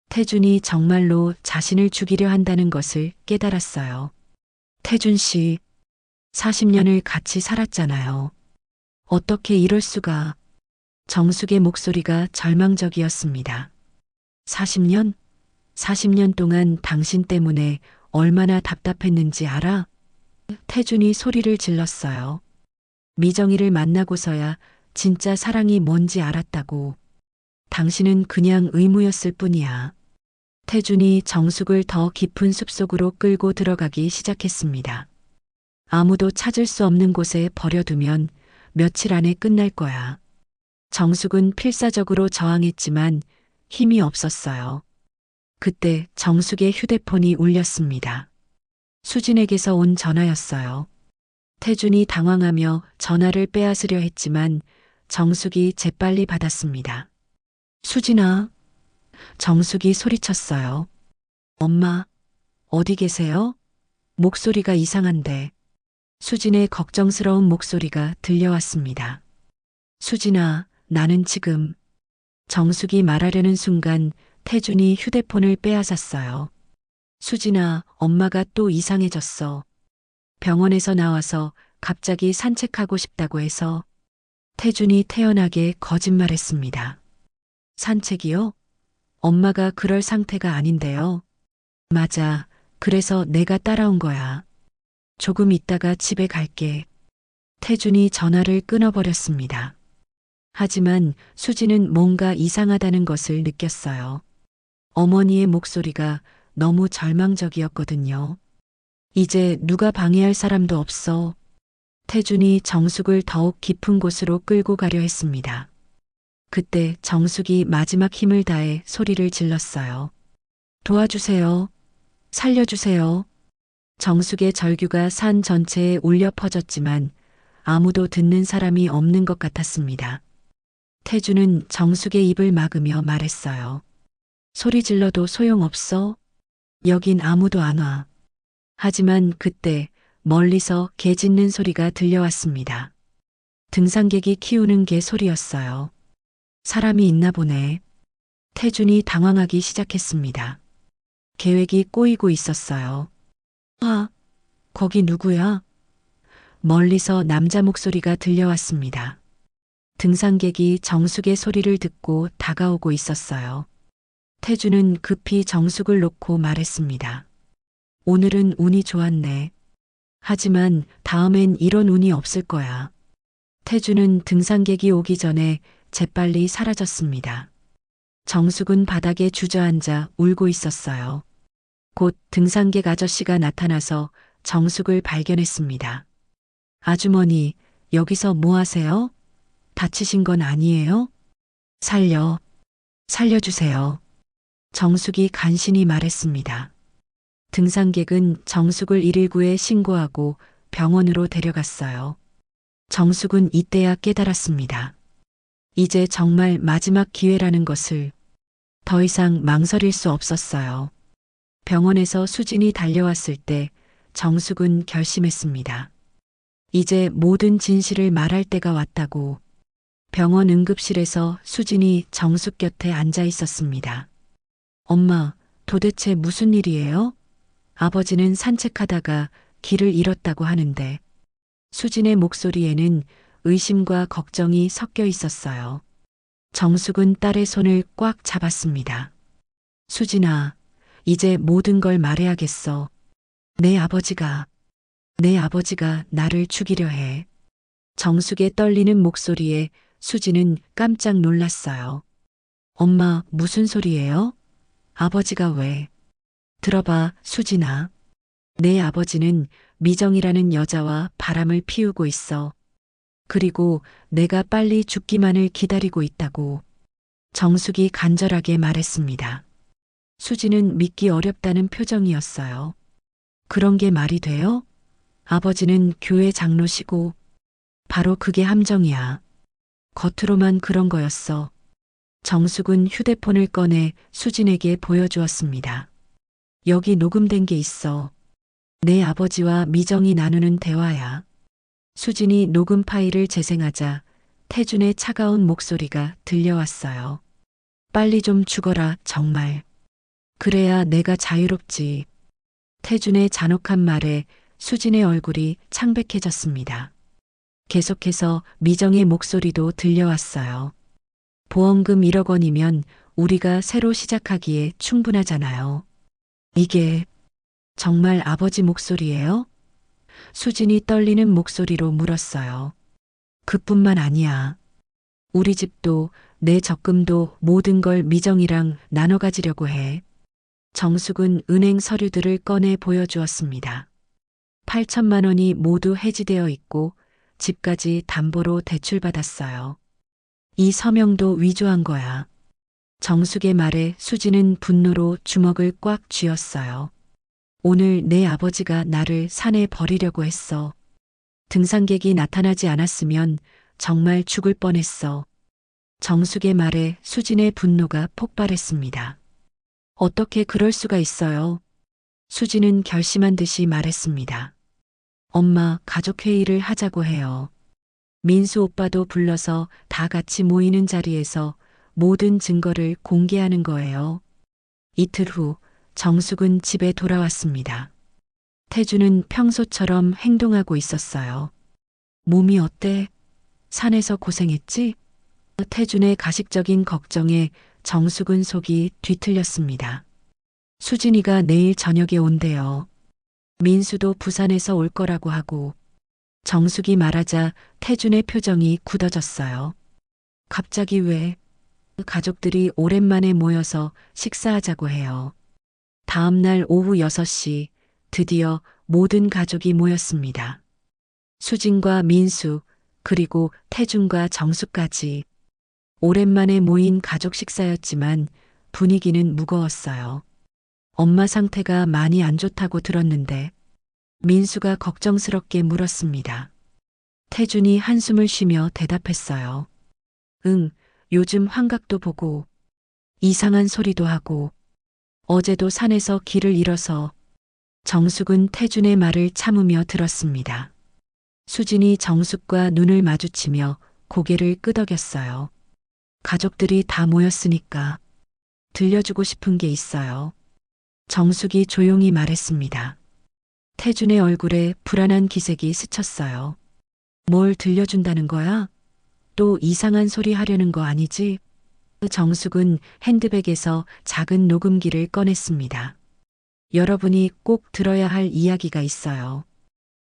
태준이 정말로 자신을 죽이려 한다는 것을 깨달았어요. 태준 씨, 40년을 같이 살았잖아요. 어떻게 이럴 수가. 정숙의 목소리가 절망적이었습니다. 40년? 40년 동안 당신 때문에 얼마나 답답했는지 알아? 태준이 소리를 질렀어요. 미정이를 만나고서야 진짜 사랑이 뭔지 알았다고. 당신은 그냥 의무였을 뿐이야. 태준이 정숙을 더 깊은 숲속으로 끌고 들어가기 시작했습니다. 아무도 찾을 수 없는 곳에 버려두면 며칠 안에 끝날 거야. 정숙은 필사적으로 저항했지만 힘이 없었어요. 그때 정숙의 휴대폰이 울렸습니다. 수진에게서 온 전화였어요. 태준이 당황하며 전화를 빼앗으려 했지만 정숙이 재빨리 받았습니다. 수진아. 정숙이 소리쳤어요. 엄마, 어디 계세요? 목소리가 이상한데. 수진의 걱정스러운 목소리가 들려왔습니다. 수진아, 나는 지금. 정숙이 말하려는 순간 태준이 휴대폰을 빼앗았어요. 수진아, 엄마가 또 이상해졌어. 병원에서 나와서 갑자기 산책하고 싶다고 해서. 태준이 태연하게 거짓말했습니다. 산책이요? 엄마가 그럴 상태가 아닌데요. 맞아. 그래서 내가 따라온 거야. 조금 있다가 집에 갈게. 태준이 전화를 끊어버렸습니다. 하지만 수지는 뭔가 이상하다는 것을 느꼈어요. 어머니의 목소리가 너무 절망적이었거든요. 이제 누가 방해할 사람도 없어. 태준이 정숙을 더욱 깊은 곳으로 끌고 가려 했습니다. 그때 정숙이 마지막 힘을 다해 소리를 질렀어요. 도와주세요. 살려주세요. 정숙의 절규가 산 전체에 울려 퍼졌지만 아무도 듣는 사람이 없는 것 같았습니다. 태주는 정숙의 입을 막으며 말했어요. 소리 질러도 소용없어. 여긴 아무도 안 와. 하지만 그때 멀리서 개 짖는 소리가 들려왔습니다. 등산객이 키우는 개 소리였어요. 사람이 있나 보네. 태준이 당황하기 시작했습니다. 계획이 꼬이고 있었어요. 아, 거기 누구야? 멀리서 남자 목소리가 들려왔습니다. 등산객이 정숙의 소리를 듣고 다가오고 있었어요. 태주는 급히 정숙을 놓고 말했습니다. 오늘은 운이 좋았네. 하지만 다음엔 이런 운이 없을 거야. 태주는 등산객이 오기 전에 재빨리 사라졌습니다. 정숙은 바닥에 주저앉아 울고 있었어요. 곧 등산객 아저씨가 나타나서 정숙을 발견했습니다. 아주머니, 여기서 뭐 하세요? 다치신 건 아니에요? 살려주세요. 정숙이 간신히 말했습니다. 등산객은 정숙을 119에 신고하고 병원으로 데려갔어요. 정숙은 이때야 깨달았습니다. 이제 정말 마지막 기회라는 것을. 더 이상 망설일 수 없었어요. 병원에서 수진이 달려왔을 때 정숙은 결심했습니다. 이제 모든 진실을 말할 때가 왔다고. 병원 응급실에서 수진이 정숙 곁에 앉아 있었습니다. 엄마, 도대체 무슨 일이에요? 아버지는 산책하다가 길을 잃었다고 하는데. 수진의 목소리에는 의심과 걱정이 섞여 있었어요. 정숙은 딸의 손을 꽉 잡았습니다. 수진아, 이제 모든 걸 말해야겠어. 내 아버지가 나를 죽이려 해. 정숙의 떨리는 목소리에 수진은 깜짝 놀랐어요. 엄마, 무슨 소리예요? 아버지가 왜? 들어봐, 수진아. 내 아버지는 미정이라는 여자와 바람을 피우고 있어. 그리고 내가 빨리 죽기만을 기다리고 있다고. 정숙이 간절하게 말했습니다. 수진은 믿기 어렵다는 표정이었어요. 그런 게 말이 돼요? 아버지는 교회 장로시고. 바로 그게 함정이야. 겉으로만 그런 거였어. 정숙은 휴대폰을 꺼내 수진에게 보여주었습니다. 여기 녹음된 게 있어. 내 아버지와 미정이 나누는 대화야. 수진이 녹음 파일을 재생하자 태준의 차가운 목소리가 들려왔어요. 빨리 좀 죽어라, 정말. 그래야 내가 자유롭지. 태준의 잔혹한 말에 수진의 얼굴이 창백해졌습니다. 계속해서 미정의 목소리도 들려왔어요. 보험금 1억 원이면 우리가 새로 시작하기에 충분하잖아요. 이게 정말 아버지 목소리예요? 수진이 떨리는 목소리로 물었어요. 그뿐만 아니야. 우리 집도 내 적금도 모든 걸 미정이랑 나눠 가지려고 해. 정숙은 은행 서류들을 꺼내 보여주었습니다. 8천만 원이 모두 해지되어 있고 집까지 담보로 대출받았어요. 이 서명도 위조한 거야. 정숙의 말에 수지는 분노로 주먹을 꽉 쥐었어요. 오늘 내 아버지가 나를 산에 버리려고 했어. 등산객이 나타나지 않았으면 정말 죽을 뻔했어. 정숙의 말에 수진의 분노가 폭발했습니다. 어떻게 그럴 수가 있어요? 수진은 결심한 듯이 말했습니다. 엄마, 가족회의를 하자고 해요. 민수 오빠도 불러서 다 같이 모이는 자리에서 모든 증거를 공개하는 거예요. 이틀 후 정숙은 집에 돌아왔습니다. 태주는 평소처럼 행동하고 있었어요. 몸이 어때? 산에서 고생했지? 태준의 가식적인 걱정에 정숙은 속이 뒤틀렸습니다. 수진이가 내일 저녁에 온대요. 민수도 부산에서 올 거라고 하고. 정숙이 말하자 태준의 표정이 굳어졌어요. 갑자기 왜? 가족들이 오랜만에 모여서 식사하자고 해요. 다음 날 오후 6시 드디어 모든 가족이 모였습니다. 수진과 민수, 그리고 태준과 정숙까지. 오랜만에 모인 가족 식사였지만 분위기는 무거웠어요. 엄마 상태가 많이 안 좋다고 들었는데 민수가 걱정스럽게 물었습니다. 태준이 한숨을 쉬며 대답했어요. 응, 요즘 환각도 보고 이상한 소리도 하고 어제도 산에서 길을 잃어서. 정숙은 태준의 말을 참으며 들었습니다. 수진이 정숙과 눈을 마주치며 고개를 끄덕였어요. 가족들이 다 모였으니까 들려주고 싶은 게 있어요. 정숙이 조용히 말했습니다. 태준의 얼굴에 불안한 기색이 스쳤어요. 뭘 들려준다는 거야? 또 이상한 소리 하려는 거 아니지? 정숙은 핸드백에서 작은 녹음기를 꺼냈습니다. 여러분이 꼭 들어야 할 이야기가 있어요.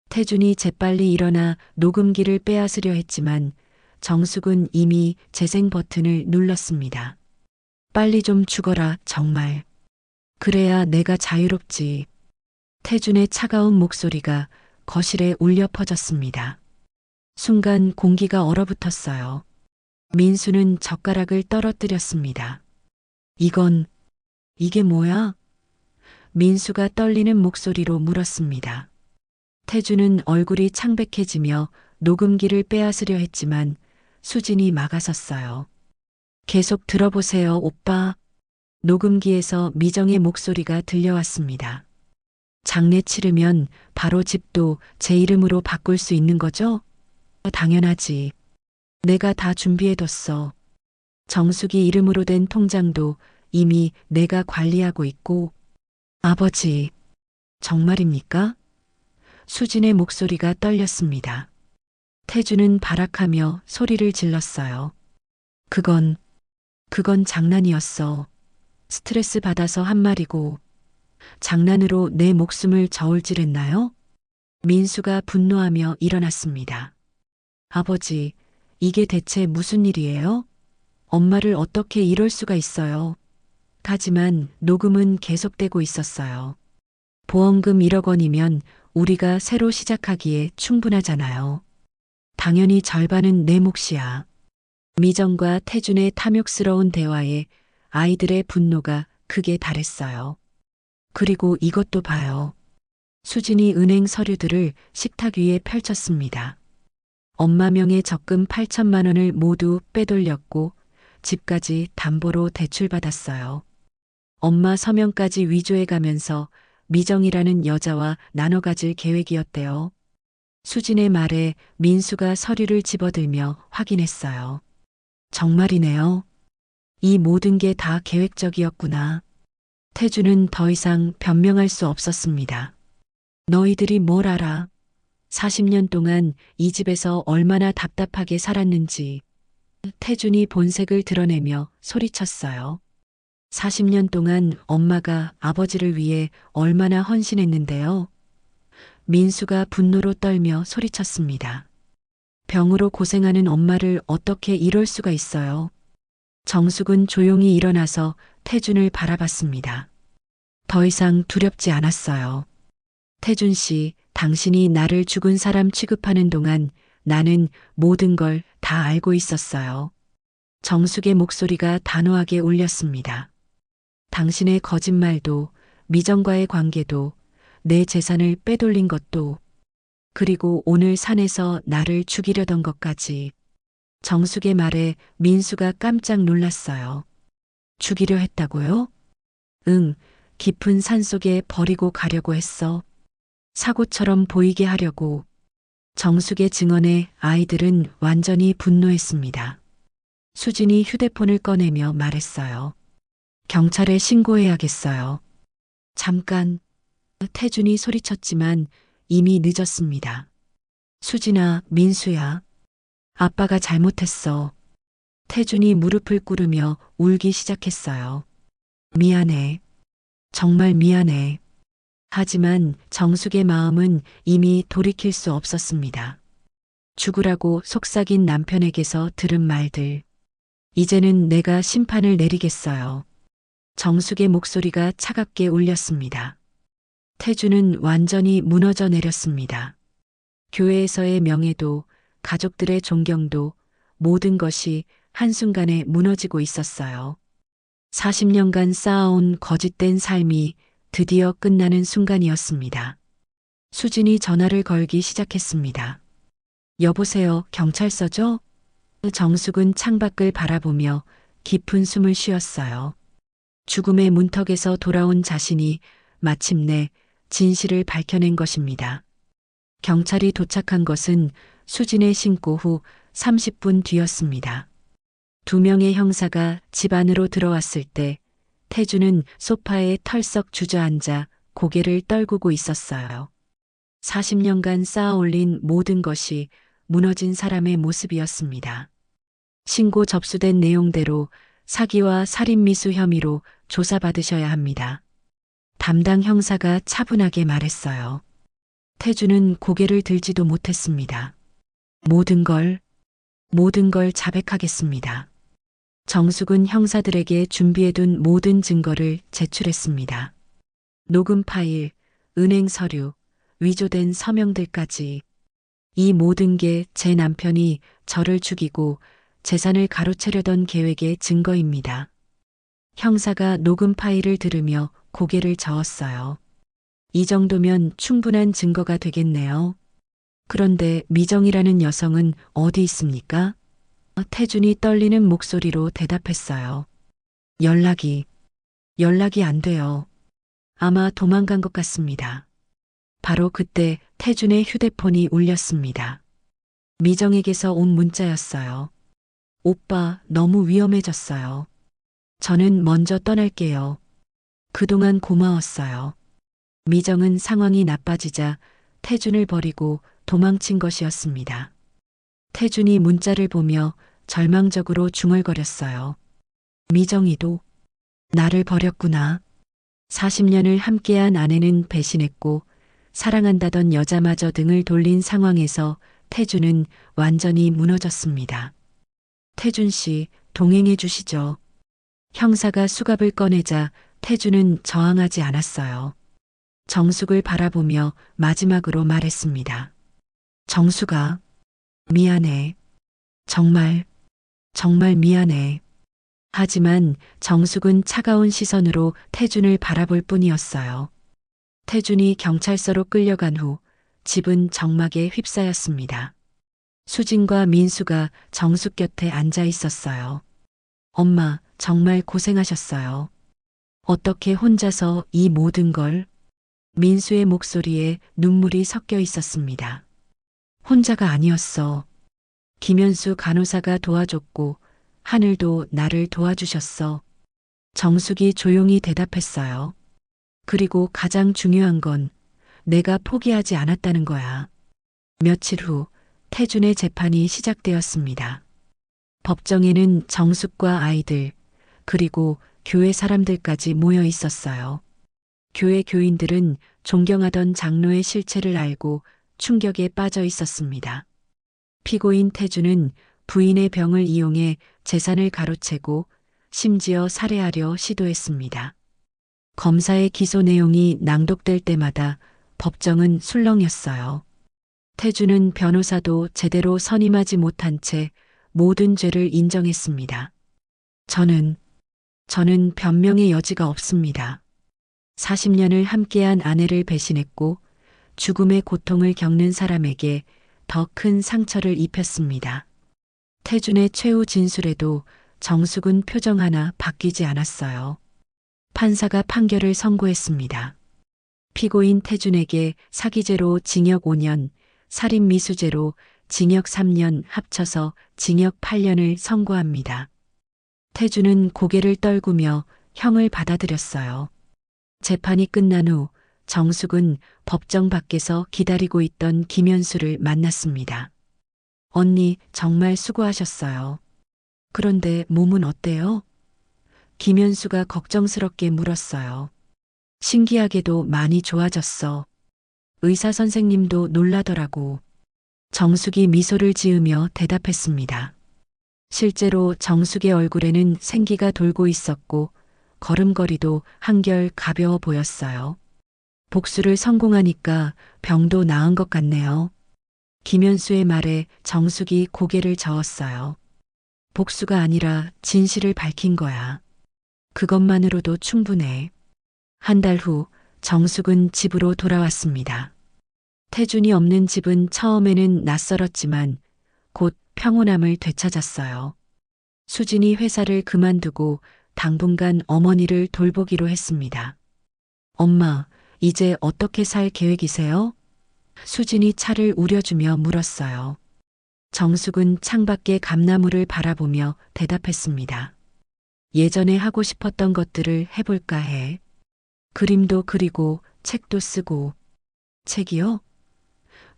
태준이 재빨리 일어나 녹음기를 빼앗으려 했지만 정숙은 이미 재생 버튼을 눌렀습니다. 빨리 좀 죽어라, 정말. 그래야 내가 자유롭지. 태준의 차가운 목소리가 거실에 울려 퍼졌습니다. 순간 공기가 얼어붙었어요. 민수는 젓가락을 떨어뜨렸습니다. 이게 뭐야? 민수가 떨리는 목소리로 물었습니다. 태준은 얼굴이 창백해지며 녹음기를 빼앗으려 했지만 수진이 막아섰어요. 계속 들어보세요, 오빠. 녹음기에서 미정의 목소리가 들려왔습니다. 장례 치르면 바로 집도 제 이름으로 바꿀 수 있는 거죠? 당연하지. 내가 다 준비해뒀어. 정숙이 이름으로 된 통장도 이미 내가 관리하고 있고. 아버지, 정말입니까? 수진의 목소리가 떨렸습니다. 태주는 발악하며 소리를 질렀어요. 그건 장난이었어. 스트레스 받아서 한 말이고. 장난으로 내 목숨을 저울질했나요? 민수가 분노하며 일어났습니다. 아버지, 이게 대체 무슨 일이에요? 엄마를 어떻게 이럴 수가 있어요? 하지만 녹음은 계속되고 있었어요. 보험금 1억 원이면 우리가 새로 시작하기에 충분하잖아요. 당연히 절반은 내 몫이야. 미정과 태준의 탐욕스러운 대화에 아이들의 분노가 극에 달했어요. 그리고 이것도 봐요. 수진이 은행 서류들을 식탁 위에 펼쳤습니다. 엄마 명의 적금 8천만 원을 모두 빼돌렸고 집까지 담보로 대출받았어요. 엄마 서명까지 위조해 가면서 미정이라는 여자와 나눠 가질 계획이었대요. 수진의 말에 민수가 서류를 집어들며 확인했어요. 정말이네요. 이 모든 게 다 계획적이었구나. 태주는 더 이상 변명할 수 없었습니다. 너희들이 뭘 알아? 40년 동안 이 집에서 얼마나 답답하게 살았는지 태준이 본색을 드러내며 소리쳤어요. 40년 동안 엄마가 아버지를 위해 얼마나 헌신했는데요. 민수가 분노로 떨며 소리쳤습니다. 병으로 고생하는 엄마를 어떻게 이럴 수가 있어요. 정숙은 조용히 일어나서 태준을 바라봤습니다. 더 이상 두렵지 않았어요. 태준 씨, 당신이 나를 죽은 사람 취급하는 동안 나는 모든 걸 다 알고 있었어요. 정숙의 목소리가 단호하게 울렸습니다. 당신의 거짓말도, 미정과의 관계도, 내 재산을 빼돌린 것도, 그리고 오늘 산에서 나를 죽이려던 것까지. 정숙의 말에 민수가 깜짝 놀랐어요. 죽이려 했다고요? 응, 깊은 산 속에 버리고 가려고 했어. 사고처럼 보이게 하려고. 정숙의 증언에 아이들은 완전히 분노했습니다. 수진이 휴대폰을 꺼내며 말했어요. 경찰에 신고해야겠어요. 잠깐, 태준이 소리쳤지만 이미 늦었습니다. 수진아, 민수야. 아빠가 잘못했어. 태준이 무릎을 꿇으며 울기 시작했어요. 미안해. 정말 미안해. 하지만 정숙의 마음은 이미 돌이킬 수 없었습니다. 죽으라고 속삭인 남편에게서 들은 말들. 이제는 내가 심판을 내리겠어요. 정숙의 목소리가 차갑게 울렸습니다. 태준은 완전히 무너져 내렸습니다. 교회에서의 명예도, 가족들의 존경도, 모든 것이 한순간에 무너지고 있었어요. 40년간 쌓아온 거짓된 삶이 드디어 끝나는 순간이었습니다. 수진이 전화를 걸기 시작했습니다. 여보세요, 경찰서죠? 정숙은 창밖을 바라보며 깊은 숨을 쉬었어요. 죽음의 문턱에서 돌아온 자신이 마침내 진실을 밝혀낸 것입니다. 경찰이 도착한 것은 수진의 신고 후 30분 뒤였습니다. 2명의 형사가 집 안으로 들어왔을 때 태준은 소파에 털썩 주저앉아 고개를 떨구고 있었어요. 40년간 쌓아올린 모든 것이 무너진 사람의 모습이었습니다. 신고 접수된 내용대로 사기와 살인미수 혐의로 조사받으셔야 합니다. 담당 형사가 차분하게 말했어요. 태준은 고개를 들지도 못했습니다. 모든 걸 자백하겠습니다. 정숙은 형사들에게 준비해둔 모든 증거를 제출했습니다. 녹음 파일, 은행 서류, 위조된 서명들까지. 이 모든 게 제 남편이 저를 죽이고 재산을 가로채려던 계획의 증거입니다. 형사가 녹음 파일을 들으며 고개를 저었어요. 이 정도면 충분한 증거가 되겠네요. 그런데 미정이라는 여성은 어디 있습니까? 태준이 떨리는 목소리로 대답했어요. 연락이 안 돼요. 아마 도망간 것 같습니다. 바로 그때 태준의 휴대폰이 울렸습니다. 미정에게서 온 문자였어요. 오빠, 너무 위험해졌어요. 저는 먼저 떠날게요. 그동안 고마웠어요. 미정은 상황이 나빠지자 태준을 버리고 도망친 것이었습니다. 태준이 문자를 보며 절망적으로 중얼거렸어요. 미정이도 나를 버렸구나. 40년을 함께한 아내는 배신했고 사랑한다던 여자마저 등을 돌린 상황에서 태준은 완전히 무너졌습니다. 태준 씨, 동행해 주시죠. 형사가 수갑을 꺼내자 태준은 저항하지 않았어요. 정숙을 바라보며 마지막으로 말했습니다. 정숙아, 미안해. 정말 미안해. 하지만 정숙은 차가운 시선으로 태준을 바라볼 뿐이었어요. 태준이 경찰서로 끌려간 후 집은 정막에 휩싸였습니다. 수진과 민수가 정숙 곁에 앉아 있었어요. 엄마, 정말 고생하셨어요. 어떻게 혼자서 이 모든 걸? 민수의 목소리에 눈물이 섞여 있었습니다. 혼자가 아니었어. 김현수 간호사가 도와줬고 하늘도 나를 도와주셨어. 정숙이 조용히 대답했어요. 그리고 가장 중요한 건 내가 포기하지 않았다는 거야. 며칠 후 태준의 재판이 시작되었습니다. 법정에는 정숙과 아이들, 그리고 교회 사람들까지 모여 있었어요. 교회 교인들은 존경하던 장로의 실체를 알고 충격에 빠져 있었습니다. 피고인 태준은 부인의 병을 이용해 재산을 가로채고 심지어 살해하려 시도했습니다. 검사의 기소 내용이 낭독될 때마다 법정은 술렁였어요. 태준은 변호사도 제대로 선임하지 못한 채 모든 죄를 인정했습니다. 저는 변명의 여지가 없습니다. 40년을 함께한 아내를 배신했고 죽음의 고통을 겪는 사람에게 더 큰 상처를 입혔습니다. 태준의 최후 진술에도 정숙은 표정 하나 바뀌지 않았어요. 판사가 판결을 선고했습니다. 피고인 태준에게 사기죄로 징역 5년, 살인 미수죄로 징역 3년 합쳐서 징역 8년을 선고합니다. 태준은 고개를 떨구며 형을 받아들였어요. 재판이 끝난 후 정숙은 법정 밖에서 기다리고 있던 김현수를 만났습니다. 언니, 정말 수고하셨어요. 그런데 몸은 어때요? 김현수가 걱정스럽게 물었어요. 신기하게도 많이 좋아졌어. 의사 선생님도 놀라더라고. 정숙이 미소를 지으며 대답했습니다. 실제로 정숙의 얼굴에는 생기가 돌고 있었고 걸음걸이도 한결 가벼워 보였어요. 복수를 성공하니까 병도 나은 것 같네요. 김현수의 말에 정숙이 고개를 저었어요. 복수가 아니라 진실을 밝힌 거야. 그것만으로도 충분해. 한 달 후 정숙은 집으로 돌아왔습니다. 태준이 없는 집은 처음에는 낯설었지만 곧 평온함을 되찾았어요. 수진이 회사를 그만두고 당분간 어머니를 돌보기로 했습니다. 엄마, 이제 어떻게 살 계획이세요? 수진이 차를 우려주며 물었어요. 정숙은 창밖의 감나무를 바라보며 대답했습니다. 예전에 하고 싶었던 것들을 해볼까 해. 그림도 그리고 책도 쓰고. 책이요?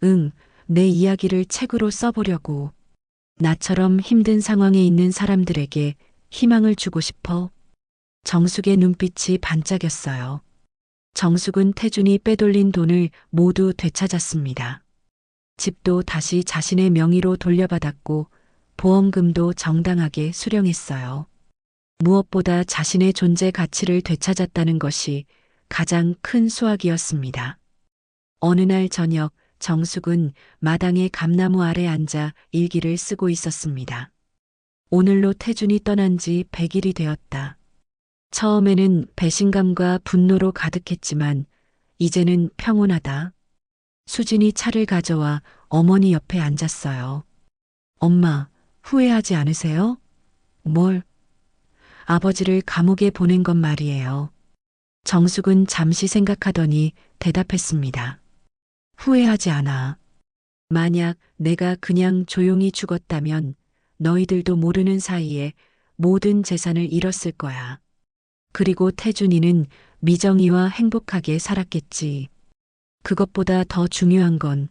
응, 내 이야기를 책으로 써보려고. 나처럼 힘든 상황에 있는 사람들에게 희망을 주고 싶어. 정숙의 눈빛이 반짝였어요. 정숙은 태준이 빼돌린 돈을 모두 되찾았습니다. 집도 다시 자신의 명의로 돌려받았고 보험금도 정당하게 수령했어요. 무엇보다 자신의 존재 가치를 되찾았다는 것이 가장 큰 수확이었습니다. 어느 날 저녁 정숙은 마당의 감나무 아래 앉아 일기를 쓰고 있었습니다. 오늘로 태준이 떠난 지 100일이 되었다. 처음에는 배신감과 분노로 가득했지만 이제는 평온하다. 수진이 차를 가져와 어머니 옆에 앉았어요. 엄마, 후회하지 않으세요? 뭘? 아버지를 감옥에 보낸 건 말이에요. 정숙은 잠시 생각하더니 대답했습니다. 후회하지 않아. 만약 내가 그냥 조용히 죽었다면 너희들도 모르는 사이에 모든 재산을 잃었을 거야. 그리고 태준이는 미정이와 행복하게 살았겠지. 그것보다 더 중요한 건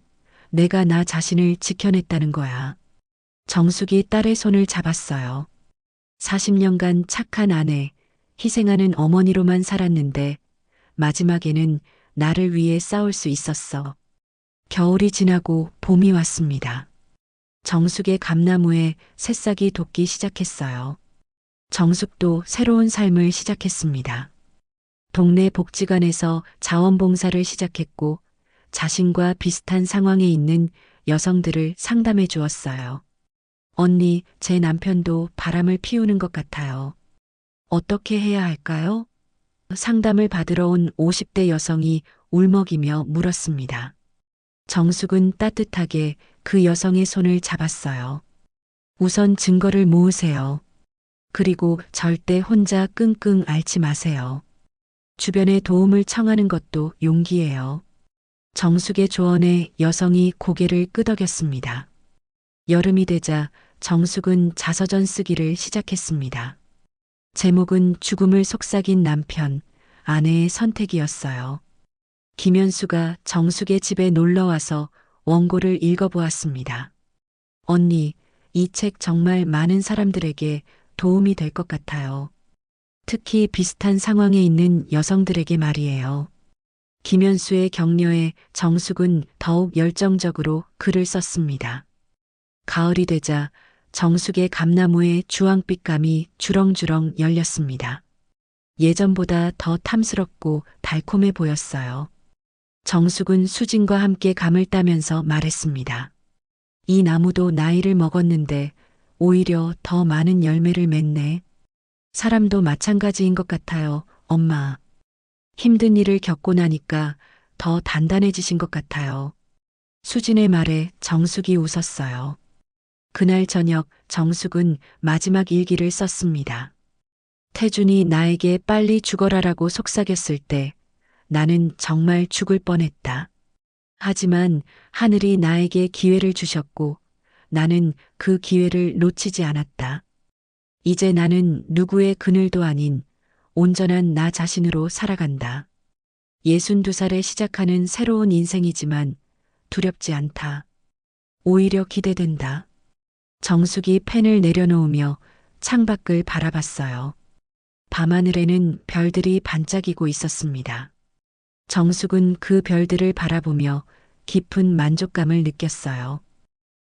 내가 나 자신을 지켜냈다는 거야. 정숙이 딸의 손을 잡았어요. 40년간 착한 아내, 희생하는 어머니로만 살았는데 마지막에는 나를 위해 싸울 수 있었어. 겨울이 지나고 봄이 왔습니다. 정숙의 감나무에 새싹이 돋기 시작했어요. 정숙도 새로운 삶을 시작했습니다. 동네 복지관에서 자원봉사를 시작했고 자신과 비슷한 상황에 있는 여성들을 상담해 주었어요. 언니, 제 남편도 바람을 피우는 것 같아요. 어떻게 해야 할까요? 상담을 받으러 온 50대 여성이 울먹이며 물었습니다. 정숙은 따뜻하게 그 여성의 손을 잡았어요. 우선 증거를 모으세요. 그리고 절대 혼자 끙끙 앓지 마세요. 주변에 도움을 청하는 것도 용기예요. 정숙의 조언에 여성이 고개를 끄덕였습니다. 여름이 되자 정숙은 자서전 쓰기를 시작했습니다. 제목은 죽음을 속삭인 남편, 아내의 선택이었어요. 김현수가 정숙의 집에 놀러와서 원고를 읽어보았습니다. 언니, 이 책 정말 많은 사람들에게 도움이 될 것 같아요. 특히 비슷한 상황에 있는 여성들에게 말이에요. 김현수의 격려에 정숙은 더욱 열정적으로 글을 썼습니다. 가을이 되자 정숙의 감나무에 주황빛감이 주렁주렁 열렸습니다. 예전보다 더 탐스럽고 달콤해 보였어요. 정숙은 수진과 함께 감을 따면서 말했습니다. 이 나무도 나이를 먹었는데 오히려 더 많은 열매를 맺네. 사람도 마찬가지인 것 같아요, 엄마. 힘든 일을 겪고 나니까 더 단단해지신 것 같아요. 수진의 말에 정숙이 웃었어요. 그날 저녁 정숙은 마지막 일기를 썼습니다. 태준이 나에게 빨리 죽어라라고 속삭였을 때 나는 정말 죽을 뻔했다. 하지만 하늘이 나에게 기회를 주셨고 나는 그 기회를 놓치지 않았다. 이제 나는 누구의 그늘도 아닌 온전한 나 자신으로 살아간다. 62살에 시작하는 새로운 인생이지만 두렵지 않다. 오히려 기대된다. 정숙이 펜을 내려놓으며 창밖을 바라봤어요. 밤하늘에는 별들이 반짝이고 있었습니다. 정숙은 그 별들을 바라보며 깊은 만족감을 느꼈어요.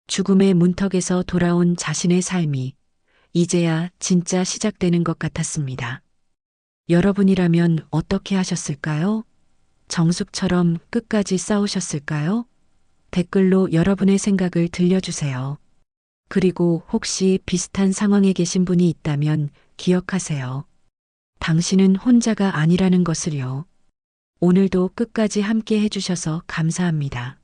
죽음의 문턱에서 돌아온 자신의 삶이 이제야 진짜 시작되는 것 같았습니다. 여러분이라면 어떻게 하셨을까요? 정숙처럼 끝까지 싸우셨을까요? 댓글로 여러분의 생각을 들려주세요. 그리고 혹시 비슷한 상황에 계신 분이 있다면 기억하세요. 당신은 혼자가 아니라는 것을요. 오늘도 끝까지 함께 해주셔서 감사합니다.